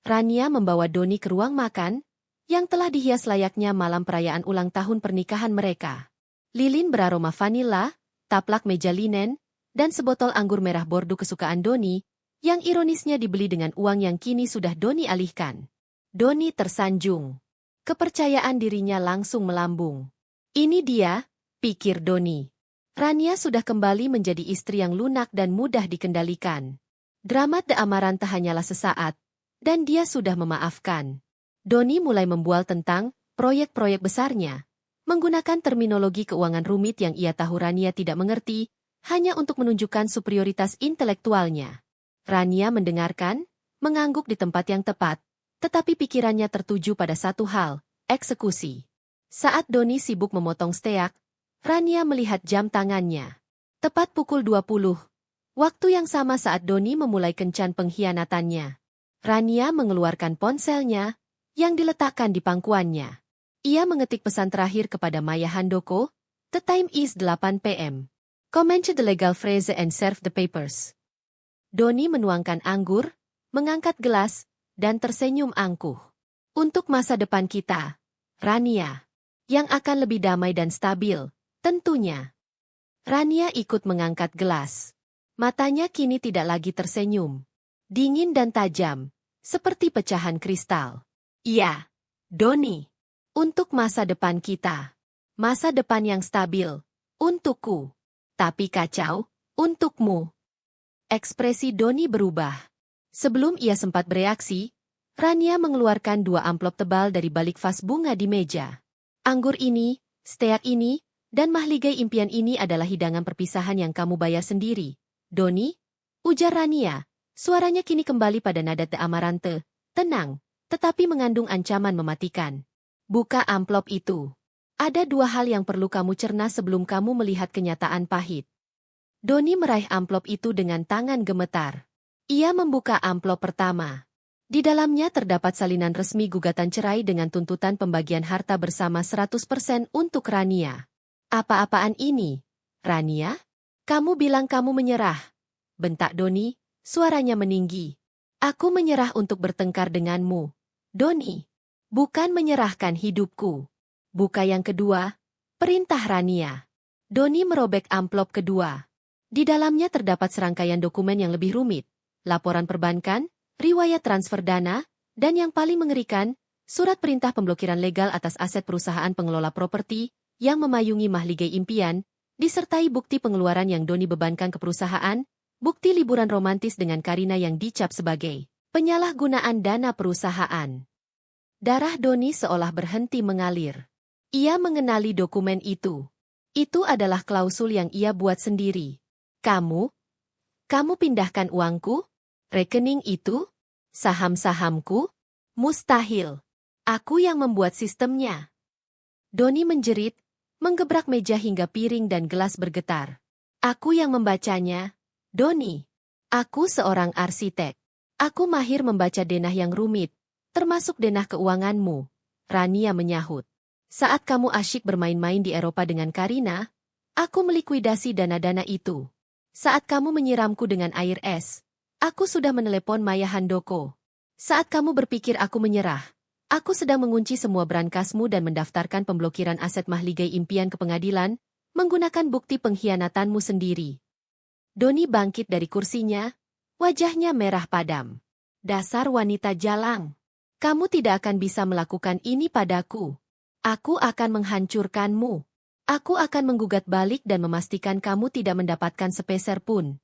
A: Rania membawa Doni ke ruang makan, yang telah dihias layaknya malam perayaan ulang tahun pernikahan mereka. Lilin beraroma vanila, taplak meja linen, dan sebotol anggur merah bordo kesukaan Doni, yang ironisnya dibeli dengan uang yang kini sudah Doni alihkan. Doni tersanjung. Kepercayaan dirinya langsung melambung. Ini dia, pikir Doni. Rania sudah kembali menjadi istri yang lunak dan mudah dikendalikan. Dramat The Amaranta hanyalah sesaat, dan dia sudah memaafkan. Doni mulai membual tentang proyek-proyek besarnya, menggunakan terminologi keuangan rumit yang ia tahu Rania tidak mengerti, hanya untuk menunjukkan superioritas intelektualnya. Rania mendengarkan, mengangguk di tempat yang tepat, tetapi pikirannya tertuju pada satu hal, eksekusi. Saat Doni sibuk memotong steak, Rania melihat jam tangannya. Tepat pukul 20. Waktu yang sama saat Doni memulai kencan pengkhianatannya. Rania mengeluarkan ponselnya, yang diletakkan di pangkuannya. Ia mengetik pesan terakhir kepada Maya Handoko, "The time is 8 p.m. Comment the legal phrase and serve the papers." Doni menuangkan anggur, mengangkat gelas, dan tersenyum angkuh. Untuk masa depan kita, Rania, yang akan lebih damai dan stabil. Tentunya. Rania ikut mengangkat gelas. Matanya kini tidak lagi tersenyum. Dingin dan tajam, seperti pecahan kristal. Iya, Doni. Untuk masa depan kita. Masa depan yang stabil. Untukku. Tapi kacau, untukmu. Ekspresi Doni berubah. Sebelum ia sempat bereaksi, Rania mengeluarkan 2 amplop tebal dari balik vas bunga di meja. Anggur ini, steak ini, dan mahligai impian ini adalah hidangan perpisahan yang kamu bayar sendiri. Doni, ujar Rania. Suaranya kini kembali pada nada The Amarante, tenang, tetapi mengandung ancaman mematikan. Buka amplop itu. Ada 2 hal yang perlu kamu cerna sebelum kamu melihat kenyataan pahit. Doni meraih amplop itu dengan tangan gemetar. Ia membuka amplop pertama. Di dalamnya terdapat salinan resmi gugatan cerai dengan tuntutan pembagian harta bersama 100% untuk Rania. Apa-apaan ini, Rania? Kamu bilang kamu menyerah. Bentak Doni, suaranya meninggi. Aku menyerah untuk bertengkar denganmu, Doni. Bukan menyerahkan hidupku. Buka yang kedua, perintah Rania. Doni merobek amplop kedua. Di dalamnya terdapat serangkaian dokumen yang lebih rumit. Laporan perbankan, riwayat transfer dana, dan yang paling mengerikan, surat perintah pemblokiran legal atas aset perusahaan pengelola properti yang memayungi mahligai impian, disertai bukti pengeluaran yang Doni bebankan ke perusahaan, bukti liburan romantis dengan Karina yang dicap sebagai penyalahgunaan dana perusahaan. Darah Doni seolah berhenti mengalir. Ia mengenali dokumen itu. Itu adalah klausul yang ia buat sendiri. Kamu pindahkan uangku? Rekening itu? Saham-sahamku? Mustahil. Aku yang membuat sistemnya. Doni menjerit, menggebrak meja hingga piring dan gelas bergetar. Aku yang membacanya. Doni. Aku seorang arsitek. Aku mahir membaca denah yang rumit, termasuk denah keuanganmu. Rania menyahut. Saat kamu asyik bermain-main di Eropa dengan Karina, aku melikuidasi dana-dana itu. Saat kamu menyiramku dengan air es, aku sudah menelepon Maya Handoko. Saat kamu berpikir aku menyerah, aku sedang mengunci semua brankasmu dan mendaftarkan pemblokiran aset mahligai impian ke pengadilan, menggunakan bukti pengkhianatanmu sendiri. Doni bangkit dari kursinya, wajahnya merah padam. Dasar wanita jalang. Kamu tidak akan bisa melakukan ini padaku. Aku akan menghancurkanmu. Aku akan menggugat balik dan memastikan kamu tidak mendapatkan sepeser pun.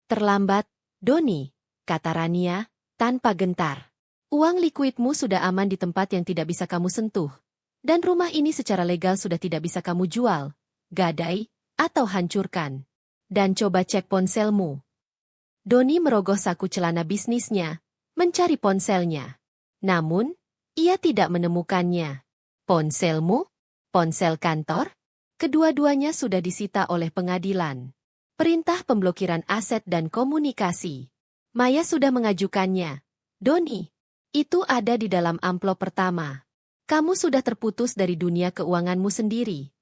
A: Terlambat, Doni, kata Rania, tanpa gentar. Uang likuidmu sudah aman di tempat yang tidak bisa kamu sentuh. Dan rumah ini secara legal sudah tidak bisa kamu jual, gadai, atau hancurkan. Dan coba cek ponselmu. Doni merogoh saku celana bisnisnya, mencari ponselnya. Namun, ia tidak menemukannya. Ponselmu? Ponsel kantor? Kedua-duanya sudah disita oleh pengadilan. Perintah pemblokiran aset dan komunikasi. Maya sudah mengajukannya. Doni, itu ada di dalam amplop pertama. Kamu sudah terputus dari dunia keuanganmu sendiri.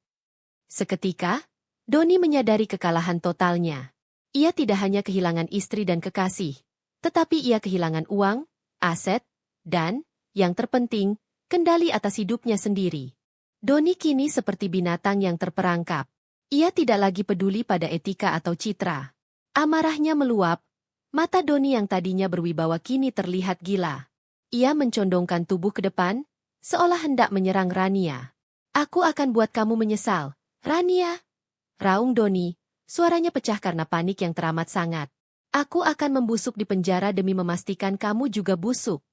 A: Seketika, Doni menyadari kekalahan totalnya. Ia tidak hanya kehilangan istri dan kekasih, tetapi ia kehilangan uang, aset, dan, yang terpenting, kendali atas hidupnya sendiri. Doni kini seperti binatang yang terperangkap. Ia tidak lagi peduli pada etika atau citra. Amarahnya meluap. Mata Doni yang tadinya berwibawa kini terlihat gila. Ia mencondongkan tubuh ke depan, seolah hendak menyerang Rania. Aku akan buat kamu menyesal, Rania. Raung Doni, suaranya pecah karena panik yang teramat sangat. Aku akan membusuk di penjara demi memastikan kamu juga busuk.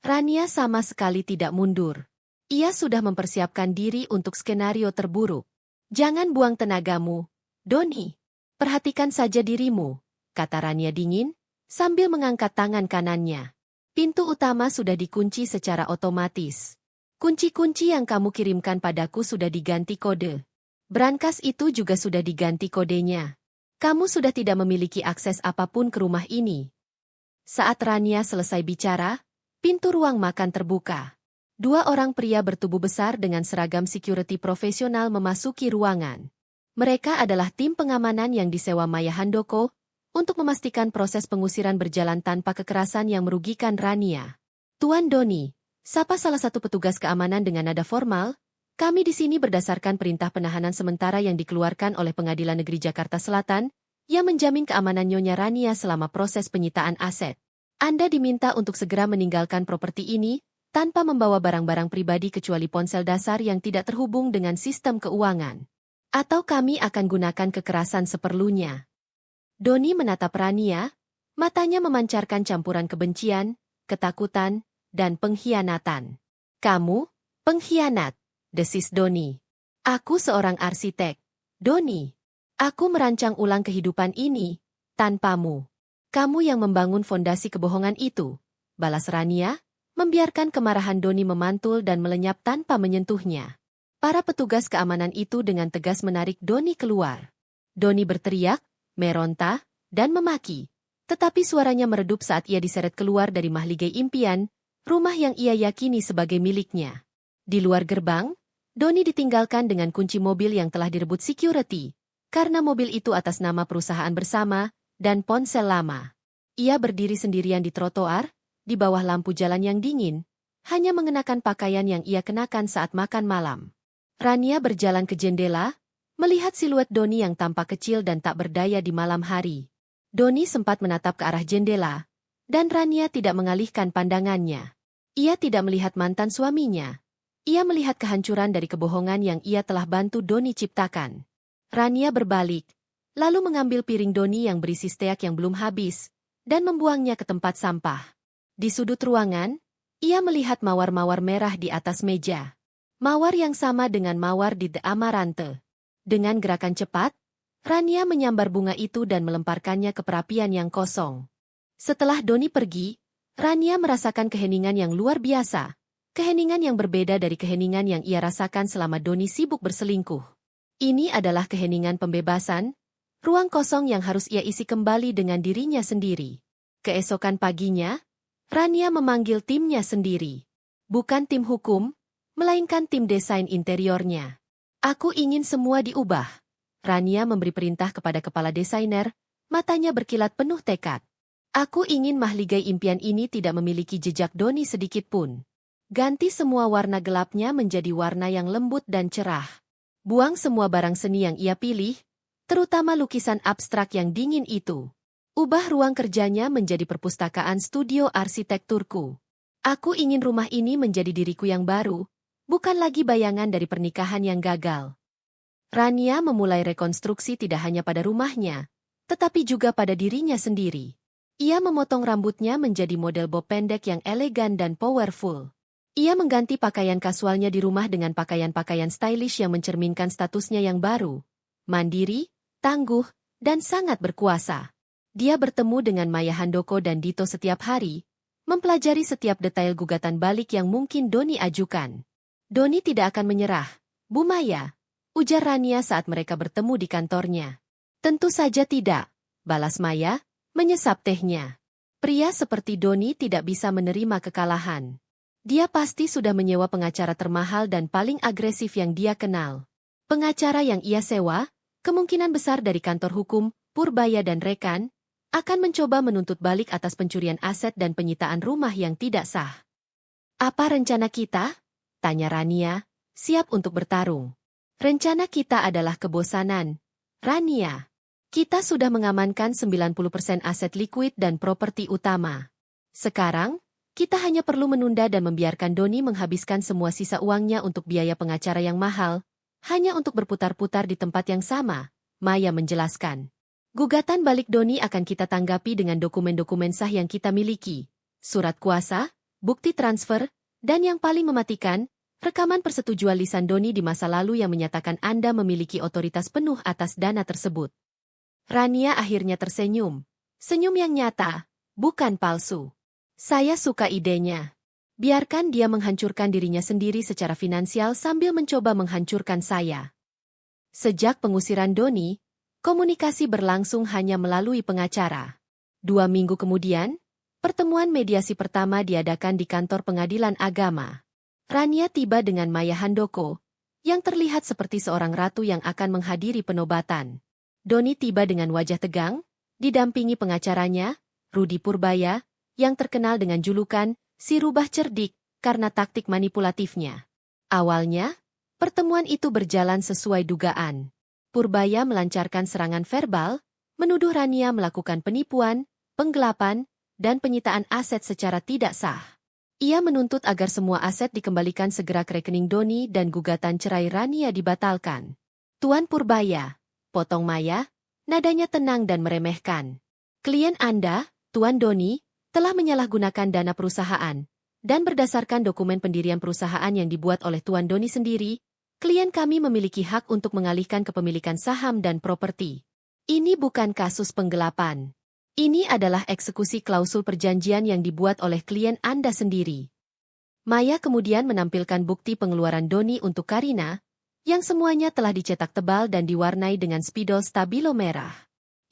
A: Rania sama sekali tidak mundur. Ia sudah mempersiapkan diri untuk skenario terburuk. Jangan buang tenagamu, Doni. Perhatikan saja dirimu, kata Rania dingin, sambil mengangkat tangan kanannya. Pintu utama sudah dikunci secara otomatis. Kunci-kunci yang kamu kirimkan padaku sudah diganti kode. Brankas itu juga sudah diganti kodenya. Kamu sudah tidak memiliki akses apapun ke rumah ini. Saat Rania selesai bicara, pintu ruang makan terbuka. 2 orang pria bertubuh besar dengan seragam security profesional memasuki ruangan. Mereka adalah tim pengamanan yang disewa Maya Handoko untuk memastikan proses pengusiran berjalan tanpa kekerasan yang merugikan Rania. Tuan Doni, sapa salah satu petugas keamanan dengan nada formal, kami di sini berdasarkan perintah penahanan sementara yang dikeluarkan oleh Pengadilan Negeri Jakarta Selatan yang menjamin keamanan Nyonya Rania selama proses penyitaan aset. Anda diminta untuk segera meninggalkan properti ini, tanpa membawa barang-barang pribadi kecuali ponsel dasar yang tidak terhubung dengan sistem keuangan. Atau kami akan gunakan kekerasan seperlunya. Doni menatap Rania, matanya memancarkan campuran kebencian, ketakutan, dan pengkhianatan. Kamu, pengkhianat, desis Doni. Aku seorang arsitek. Doni. Aku merancang ulang kehidupan ini, tanpamu. Kamu yang membangun fondasi kebohongan itu, balas Rania, membiarkan kemarahan Doni memantul dan melenyap tanpa menyentuhnya. Para petugas keamanan itu dengan tegas menarik Doni keluar. Doni berteriak, meronta, dan memaki. Tetapi suaranya meredup saat ia diseret keluar dari mahligai impian, rumah yang ia yakini sebagai miliknya. Di luar gerbang, Doni ditinggalkan dengan kunci mobil yang telah direbut security, karena mobil itu atas nama perusahaan bersama, dan ponsel lama. Ia berdiri sendirian di trotoar, di bawah lampu jalan yang dingin, hanya mengenakan pakaian yang ia kenakan saat makan malam. Rania berjalan ke jendela, melihat siluet Doni yang tampak kecil dan tak berdaya di malam hari. Doni sempat menatap ke arah jendela, dan Rania tidak mengalihkan pandangannya. Ia tidak melihat mantan suaminya. Ia melihat kehancuran dari kebohongan yang ia telah bantu Doni ciptakan. Rania berbalik, lalu mengambil piring Doni yang berisi steak yang belum habis, dan membuangnya ke tempat sampah. Di sudut ruangan, ia melihat mawar-mawar merah di atas meja. Mawar yang sama dengan mawar di The Amarante. Dengan gerakan cepat, Rania menyambar bunga itu dan melemparkannya ke perapian yang kosong. Setelah Doni pergi, Rania merasakan keheningan yang luar biasa. Keheningan yang berbeda dari keheningan yang ia rasakan selama Doni sibuk berselingkuh. Ini adalah keheningan pembebasan, ruang kosong yang harus ia isi kembali dengan dirinya sendiri. Keesokan paginya, Rania memanggil timnya sendiri. Bukan tim hukum, melainkan tim desain interiornya. Aku ingin semua diubah. Rania memberi perintah kepada kepala desainer, matanya berkilat penuh tekad. Aku ingin mahligai impian ini tidak memiliki jejak Doni sedikit pun. Ganti semua warna gelapnya menjadi warna yang lembut dan cerah. Buang semua barang seni yang ia pilih, terutama lukisan abstrak yang dingin itu. Ubah ruang kerjanya menjadi perpustakaan studio arsitekturku. Aku ingin rumah ini menjadi diriku yang baru, bukan lagi bayangan dari pernikahan yang gagal. Rania memulai rekonstruksi tidak hanya pada rumahnya, tetapi juga pada dirinya sendiri. Ia memotong rambutnya menjadi model bob pendek yang elegan dan powerful. Ia mengganti pakaian kasualnya di rumah dengan pakaian-pakaian stylish yang mencerminkan statusnya yang baru, mandiri, tangguh, dan sangat berkuasa. Dia bertemu dengan Maya Handoko dan Dito setiap hari, mempelajari setiap detail gugatan balik yang mungkin Doni ajukan. Doni tidak akan menyerah, Bu Maya, ujar Rania saat mereka bertemu di kantornya. Tentu saja tidak, balas Maya, menyesap tehnya. Pria seperti Doni tidak bisa menerima kekalahan. Dia pasti sudah menyewa pengacara termahal dan paling agresif yang dia kenal. Pengacara yang ia sewa, kemungkinan besar dari kantor hukum, Purbaya dan rekan, akan mencoba menuntut balik atas pencurian aset dan penyitaan rumah yang tidak sah. Apa rencana kita? Tanya Rania, siap untuk bertarung. Rencana kita adalah kebosanan. Rania, kita sudah mengamankan 90% aset liquid dan properti utama. Sekarang, kita hanya perlu menunda dan membiarkan Doni menghabiskan semua sisa uangnya untuk biaya pengacara yang mahal, hanya untuk berputar-putar di tempat yang sama, Maya menjelaskan. Gugatan balik Doni akan kita tanggapi dengan dokumen-dokumen sah yang kita miliki, surat kuasa, bukti transfer, dan yang paling mematikan, rekaman persetujuan lisan Doni di masa lalu yang menyatakan Anda memiliki otoritas penuh atas dana tersebut. Rania akhirnya tersenyum. Senyum yang nyata, bukan palsu. Saya suka idenya. Biarkan dia menghancurkan dirinya sendiri secara finansial sambil mencoba menghancurkan saya. Sejak pengusiran Doni, komunikasi berlangsung hanya melalui pengacara. 2 minggu kemudian, pertemuan mediasi pertama diadakan di kantor pengadilan agama. Rania tiba dengan Maya Handoko, yang terlihat seperti seorang ratu yang akan menghadiri penobatan. Doni tiba dengan wajah tegang, didampingi pengacaranya, Rudi Purbaya, yang terkenal dengan julukan si rubah cerdik karena taktik manipulatifnya. Awalnya, pertemuan itu berjalan sesuai dugaan. Purbaya melancarkan serangan verbal, menuduh Rania melakukan penipuan, penggelapan, dan penyitaan aset secara tidak sah. Ia menuntut agar semua aset dikembalikan segera ke rekening Doni dan gugatan cerai Rania dibatalkan. Tuan Purbaya, potong Maya, nadanya tenang dan meremehkan. Klien Anda, Tuan Doni, telah menyalahgunakan dana perusahaan, dan berdasarkan dokumen pendirian perusahaan yang dibuat oleh Tuan Doni sendiri, klien kami memiliki hak untuk mengalihkan kepemilikan saham dan properti. Ini bukan kasus penggelapan. Ini adalah eksekusi klausul perjanjian yang dibuat oleh klien Anda sendiri. Maya kemudian menampilkan bukti pengeluaran Doni untuk Karina, yang semuanya telah dicetak tebal dan diwarnai dengan spidol stabilo merah.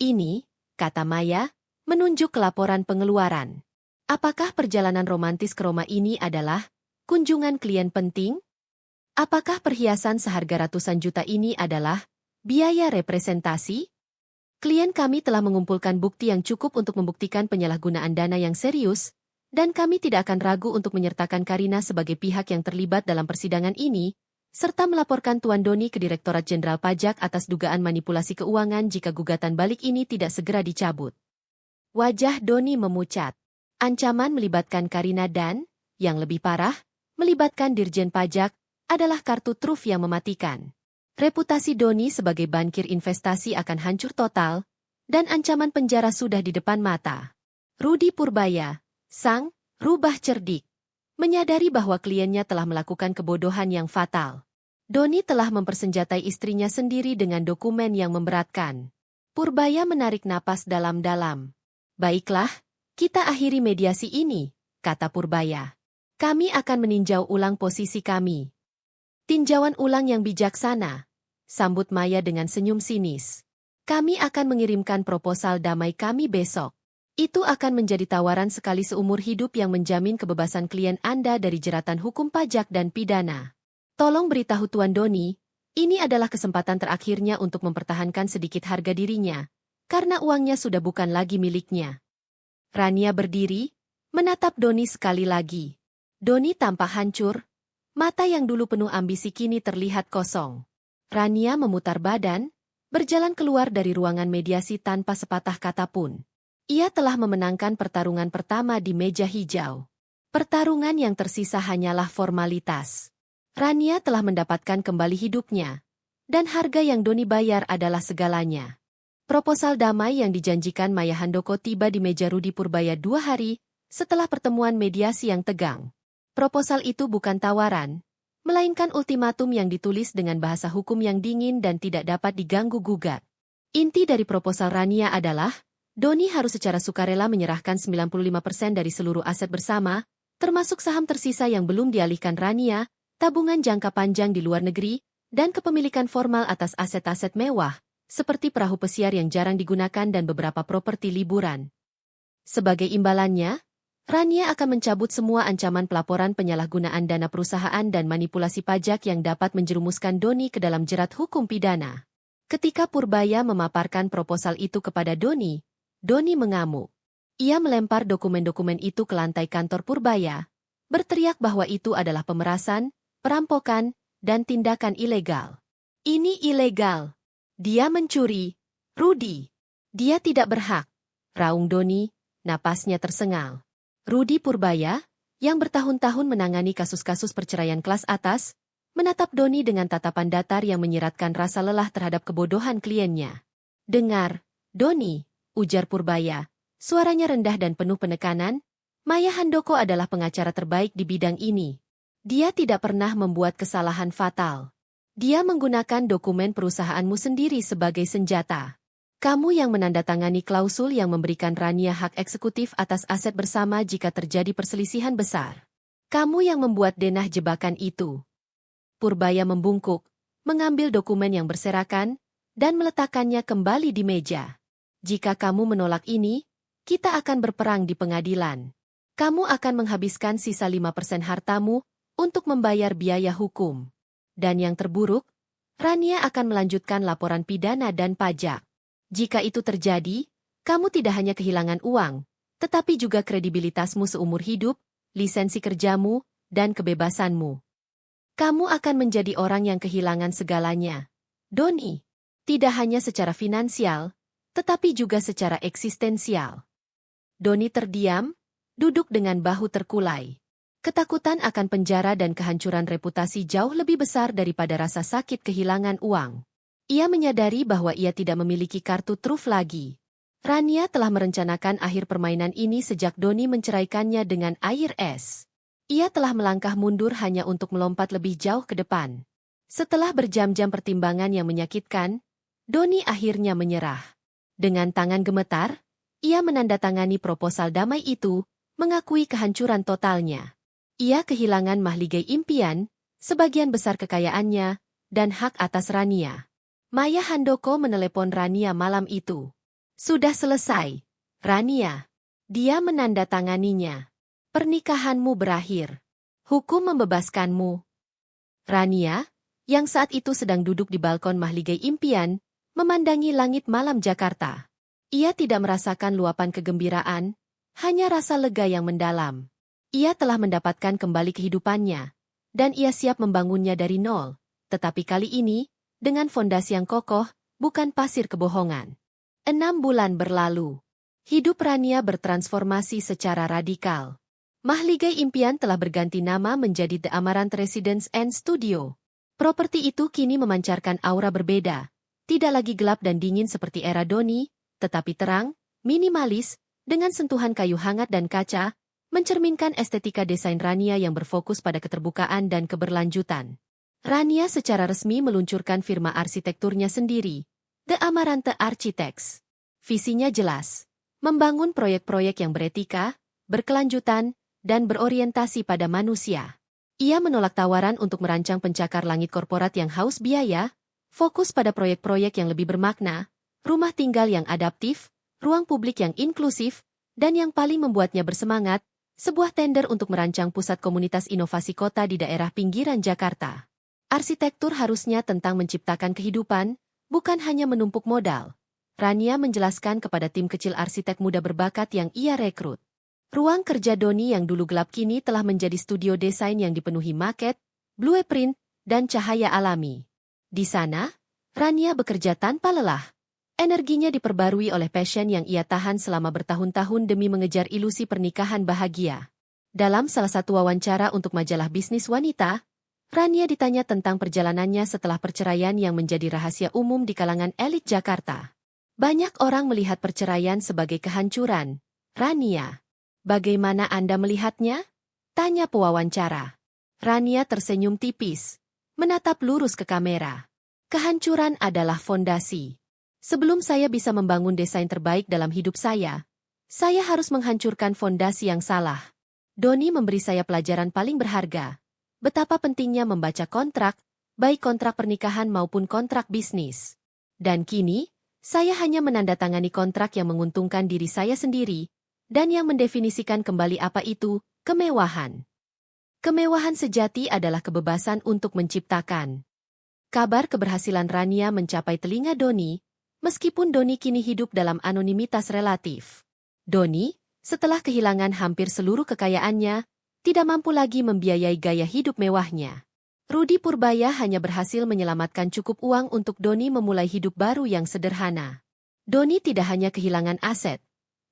A: Ini, kata Maya, menunjuk laporan pengeluaran. Apakah perjalanan romantis ke Roma ini adalah kunjungan klien penting? Apakah perhiasan seharga ratusan juta ini adalah biaya representasi? Klien kami telah mengumpulkan bukti yang cukup untuk membuktikan penyalahgunaan dana yang serius, dan kami tidak akan ragu untuk menyertakan Karina sebagai pihak yang terlibat dalam persidangan ini, serta melaporkan Tuan Doni ke Direktorat Jenderal Pajak atas dugaan manipulasi keuangan jika gugatan balik ini tidak segera dicabut. Wajah Doni memucat. Ancaman melibatkan Karina dan, yang lebih parah, melibatkan Dirjen Pajak, adalah kartu truf yang mematikan. Reputasi Doni sebagai bankir investasi akan hancur total, dan ancaman penjara sudah di depan mata. Rudi Purbaya, sang rubah cerdik, menyadari bahwa kliennya telah melakukan kebodohan yang fatal. Doni telah mempersenjatai istrinya sendiri dengan dokumen yang memberatkan. Purbaya menarik napas dalam-dalam. Baiklah, kita akhiri mediasi ini, kata Purbaya. Kami akan meninjau ulang posisi kami. Tinjauan ulang yang bijaksana, sambut Maya dengan senyum sinis. Kami akan mengirimkan proposal damai kami besok. Itu akan menjadi tawaran sekali seumur hidup yang menjamin kebebasan klien Anda dari jeratan hukum pajak dan pidana. Tolong beritahu Tuan Doni, ini adalah kesempatan terakhirnya untuk mempertahankan sedikit harga dirinya, karena uangnya sudah bukan lagi miliknya. Rania berdiri, menatap Doni sekali lagi. Doni tampak hancur, mata yang dulu penuh ambisi kini terlihat kosong. Rania memutar badan, berjalan keluar dari ruangan mediasi tanpa sepatah kata pun. Ia telah memenangkan pertarungan pertama di meja hijau. Pertarungan yang tersisa hanyalah formalitas. Rania telah mendapatkan kembali hidupnya, dan harga yang Doni bayar adalah segalanya. Proposal damai yang dijanjikan Maya Handoko tiba di meja Rudi Purbaya 2 hari setelah pertemuan mediasi yang tegang. Proposal itu bukan tawaran, melainkan ultimatum yang ditulis dengan bahasa hukum yang dingin dan tidak dapat diganggu-gugat. Inti dari proposal Rania adalah, Doni harus secara sukarela menyerahkan 95% dari seluruh aset bersama, termasuk saham tersisa yang belum dialihkan Rania, tabungan jangka panjang di luar negeri, dan kepemilikan formal atas aset-aset mewah, seperti perahu pesiar yang jarang digunakan dan beberapa properti liburan. Sebagai imbalannya, Rania akan mencabut semua ancaman pelaporan penyalahgunaan dana perusahaan dan manipulasi pajak yang dapat menjerumuskan Doni ke dalam jerat hukum pidana. Ketika Purbaya memaparkan proposal itu kepada Doni, Doni mengamuk. Ia melempar dokumen-dokumen itu ke lantai kantor Purbaya, berteriak bahwa itu adalah pemerasan, perampokan, dan tindakan ilegal. Ini ilegal. Dia mencuri. Rudi. Dia tidak berhak. Raung Doni, napasnya tersengal. Rudi Purbaya, yang bertahun-tahun menangani kasus-kasus perceraian kelas atas, menatap Doni dengan tatapan datar yang menyiratkan rasa lelah terhadap kebodohan kliennya. Dengar, Doni, ujar Purbaya, suaranya rendah dan penuh penekanan, Maya Handoko adalah pengacara terbaik di bidang ini. Dia tidak pernah membuat kesalahan fatal. Dia menggunakan dokumen perusahaanmu sendiri sebagai senjata. Kamu yang menandatangani klausul yang memberikan Rania hak eksekutif atas aset bersama jika terjadi perselisihan besar. Kamu yang membuat denah jebakan itu. Purbaya membungkuk, mengambil dokumen yang berserakan, dan meletakkannya kembali di meja. Jika kamu menolak ini, kita akan berperang di pengadilan. Kamu akan menghabiskan sisa 5% hartamu untuk membayar biaya hukum. Dan yang terburuk, Rania akan melanjutkan laporan pidana dan pajak. Jika itu terjadi, kamu tidak hanya kehilangan uang, tetapi juga kredibilitasmu seumur hidup, lisensi kerjamu, dan kebebasanmu. Kamu akan menjadi orang yang kehilangan segalanya. Doni, tidak hanya secara finansial, tetapi juga secara eksistensial. Doni terdiam, duduk dengan bahu terkulai. Ketakutan akan penjara dan kehancuran reputasi jauh lebih besar daripada rasa sakit kehilangan uang. Ia menyadari bahwa ia tidak memiliki kartu truf lagi. Rania telah merencanakan akhir permainan ini sejak Doni menceraikannya dengan air es. Ia telah melangkah mundur hanya untuk melompat lebih jauh ke depan. Setelah berjam-jam pertimbangan yang menyakitkan, Doni akhirnya menyerah. Dengan tangan gemetar, ia menandatangani proposal damai itu, mengakui kehancuran totalnya. Ia kehilangan mahligai impian, sebagian besar kekayaannya, dan hak atas Rania. Maya Handoko menelepon Rania malam itu. Sudah selesai, Rania. Dia menandatanganinya. Pernikahanmu berakhir. Hukum membebaskanmu. Rania, yang saat itu sedang duduk di balkon mahligai impian, memandangi langit malam Jakarta. Ia tidak merasakan luapan kegembiraan, hanya rasa lega yang mendalam. Ia telah mendapatkan kembali kehidupannya, dan ia siap membangunnya dari nol, tetapi kali ini, dengan fondasi yang kokoh, bukan pasir kebohongan. 6 bulan berlalu. Hidup Rania bertransformasi secara radikal. Mahligai impian telah berganti nama menjadi The Amaranth Residence and Studio. Properti itu kini memancarkan aura berbeda, tidak lagi gelap dan dingin seperti era Doni, tetapi terang, minimalis, dengan sentuhan kayu hangat dan kaca, mencerminkan estetika desain Rania yang berfokus pada keterbukaan dan keberlanjutan. Rania secara resmi meluncurkan firma arsitekturnya sendiri, The Amaranth Architects. Visinya jelas, membangun proyek-proyek yang beretika, berkelanjutan, dan berorientasi pada manusia. Ia menolak tawaran untuk merancang pencakar langit korporat yang haus biaya, fokus pada proyek-proyek yang lebih bermakna, rumah tinggal yang adaptif, ruang publik yang inklusif, dan yang paling membuatnya bersemangat, sebuah tender untuk merancang pusat komunitas inovasi kota di daerah pinggiran Jakarta. Arsitektur harusnya tentang menciptakan kehidupan, bukan hanya menumpuk modal. Rania menjelaskan kepada tim kecil arsitek muda berbakat yang ia rekrut. Ruang kerja Doni yang dulu gelap kini telah menjadi studio desain yang dipenuhi maket, blueprint, dan cahaya alami. Di sana, Rania bekerja tanpa lelah. Energinya diperbarui oleh passion yang ia tahan selama bertahun-tahun demi mengejar ilusi pernikahan bahagia. Dalam salah satu wawancara untuk majalah bisnis wanita, Rania ditanya tentang perjalanannya setelah perceraian yang menjadi rahasia umum di kalangan elit Jakarta. Banyak orang melihat perceraian sebagai kehancuran. Rania, bagaimana Anda melihatnya? Tanya pewawancara. Rania tersenyum tipis, menatap lurus ke kamera. Kehancuran adalah fondasi. Sebelum saya bisa membangun desain terbaik dalam hidup saya harus menghancurkan fondasi yang salah. Doni memberi saya pelajaran paling berharga. Betapa pentingnya membaca kontrak, baik kontrak pernikahan maupun kontrak bisnis. Dan kini, saya hanya menandatangani kontrak yang menguntungkan diri saya sendiri, dan yang mendefinisikan kembali apa itu kemewahan. Kemewahan sejati adalah kebebasan untuk menciptakan. Kabar keberhasilan Rania mencapai telinga Doni, meskipun Doni kini hidup dalam anonimitas relatif. Doni, setelah kehilangan hampir seluruh kekayaannya, tidak mampu lagi membiayai gaya hidup mewahnya. Rudi Purbaya hanya berhasil menyelamatkan cukup uang untuk Doni memulai hidup baru yang sederhana. Doni tidak hanya kehilangan aset,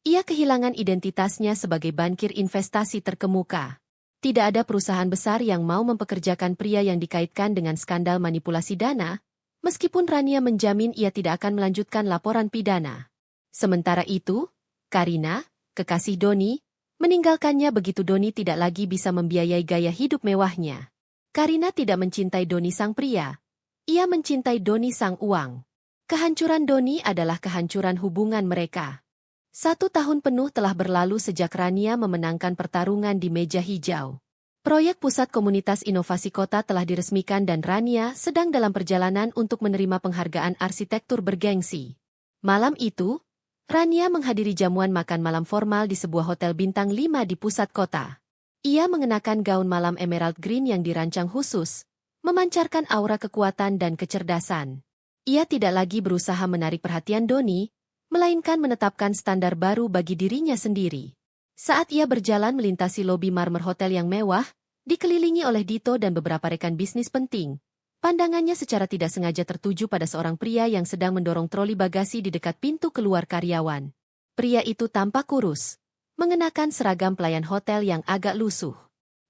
A: ia kehilangan identitasnya sebagai bankir investasi terkemuka. Tidak ada perusahaan besar yang mau mempekerjakan pria yang dikaitkan dengan skandal manipulasi dana, meskipun Rania menjamin ia tidak akan melanjutkan laporan pidana. Sementara itu, Karina, kekasih Doni, meninggalkannya begitu Doni tidak lagi bisa membiayai gaya hidup mewahnya. Karina tidak mencintai Doni sang pria. Ia mencintai Doni sang uang. Kehancuran Doni adalah kehancuran hubungan mereka. 1 tahun penuh telah berlalu sejak Rania memenangkan pertarungan di meja hijau. Proyek Pusat Komunitas Inovasi Kota telah diresmikan dan Rania sedang dalam perjalanan untuk menerima penghargaan arsitektur bergengsi. Malam itu, Rania menghadiri jamuan makan malam formal di sebuah hotel bintang 5 di pusat kota. Ia mengenakan gaun malam emerald green yang dirancang khusus, memancarkan aura kekuatan dan kecerdasan. Ia tidak lagi berusaha menarik perhatian Doni, melainkan menetapkan standar baru bagi dirinya sendiri. Saat ia berjalan melintasi lobi marmer hotel yang mewah, dikelilingi oleh Dito dan beberapa rekan bisnis penting, pandangannya secara tidak sengaja tertuju pada seorang pria yang sedang mendorong troli bagasi di dekat pintu keluar karyawan. Pria itu tampak kurus, mengenakan seragam pelayan hotel yang agak lusuh.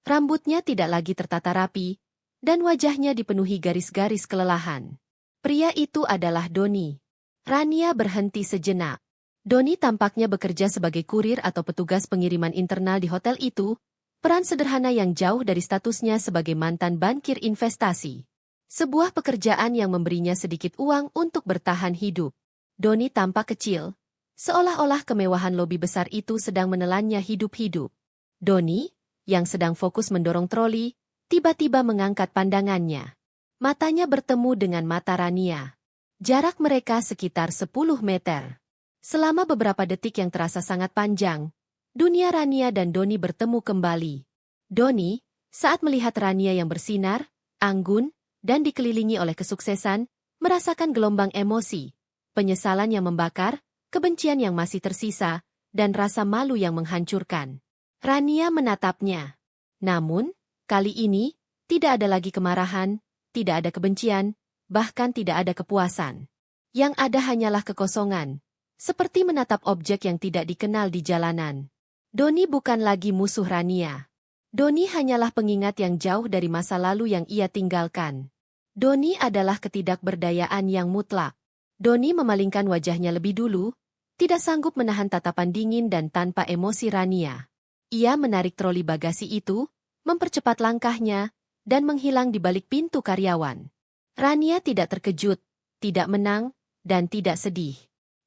A: Rambutnya tidak lagi tertata rapi, dan wajahnya dipenuhi garis-garis kelelahan. Pria itu adalah Doni. Rania berhenti sejenak. Doni tampaknya bekerja sebagai kurir atau petugas pengiriman internal di hotel itu, peran sederhana yang jauh dari statusnya sebagai mantan bankir investasi. Sebuah pekerjaan yang memberinya sedikit uang untuk bertahan hidup. Doni tampak kecil, seolah-olah kemewahan lobi besar itu sedang menelannya hidup-hidup. Doni, yang sedang fokus mendorong troli, tiba-tiba mengangkat pandangannya. Matanya bertemu dengan mata Rania. Jarak mereka sekitar 10 meter. Selama beberapa detik yang terasa sangat panjang, dunia Rania dan Doni bertemu kembali. Doni, saat melihat Rania yang bersinar, anggun, dan dikelilingi oleh kesuksesan, merasakan gelombang emosi, penyesalan yang membakar, kebencian yang masih tersisa, dan rasa malu yang menghancurkan. Rania menatapnya. Namun, kali ini, tidak ada lagi kemarahan, tidak ada kebencian, bahkan tidak ada kepuasan. Yang ada hanyalah kekosongan, seperti menatap objek yang tidak dikenal di jalanan. Doni bukan lagi musuh Rania. Doni hanyalah pengingat yang jauh dari masa lalu yang ia tinggalkan. Doni adalah ketidakberdayaan yang mutlak. Doni memalingkan wajahnya lebih dulu, tidak sanggup menahan tatapan dingin dan tanpa emosi Rania. Ia menarik troli bagasi itu, mempercepat langkahnya, dan menghilang di balik pintu karyawan. Rania tidak terkejut, tidak menang, dan tidak sedih.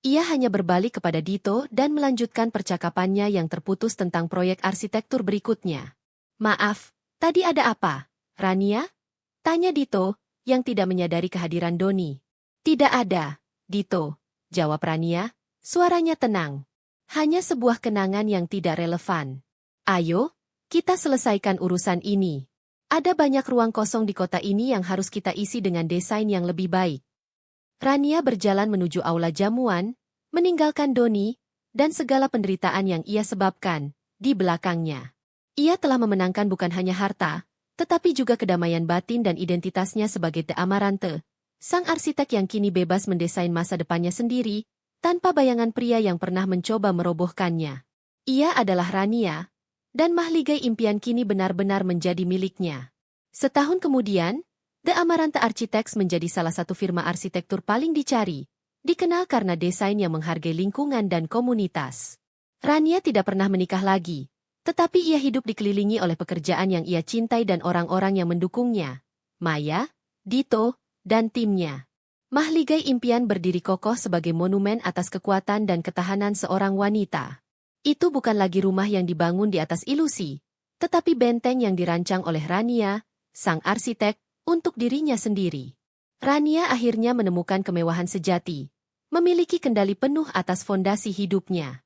A: Ia hanya berbalik kepada Dito dan melanjutkan percakapannya yang terputus tentang proyek arsitektur berikutnya. "Maaf, tadi ada apa, Rania?" tanya Dito, yang tidak menyadari kehadiran Doni. "Tidak ada, Dito," jawab Rania, suaranya tenang. "Hanya sebuah kenangan yang tidak relevan. Ayo, kita selesaikan urusan ini. Ada banyak ruang kosong di kota ini yang harus kita isi dengan desain yang lebih baik." Rania berjalan menuju aula jamuan, meninggalkan Doni, dan segala penderitaan yang ia sebabkan, di belakangnya. Ia telah memenangkan bukan hanya harta, tetapi juga kedamaian batin dan identitasnya sebagai The Amarante, sang arsitek yang kini bebas mendesain masa depannya sendiri, tanpa bayangan pria yang pernah mencoba merobohkannya. Ia adalah Rania, dan mahligai impian kini benar-benar menjadi miliknya. Setahun kemudian, The Amarante Architects menjadi salah satu firma arsitektur paling dicari, dikenal karena desain yang menghargai lingkungan dan komunitas. Rania tidak pernah menikah lagi, tetapi ia hidup dikelilingi oleh pekerjaan yang ia cintai dan orang-orang yang mendukungnya. Maya, Dito, dan timnya. Mahligai impian berdiri kokoh sebagai monumen atas kekuatan dan ketahanan seorang wanita. Itu bukan lagi rumah yang dibangun di atas ilusi, tetapi benteng yang dirancang oleh Rania, sang arsitek, untuk dirinya sendiri. Rania akhirnya menemukan kemewahan sejati, memiliki kendali penuh atas fondasi hidupnya.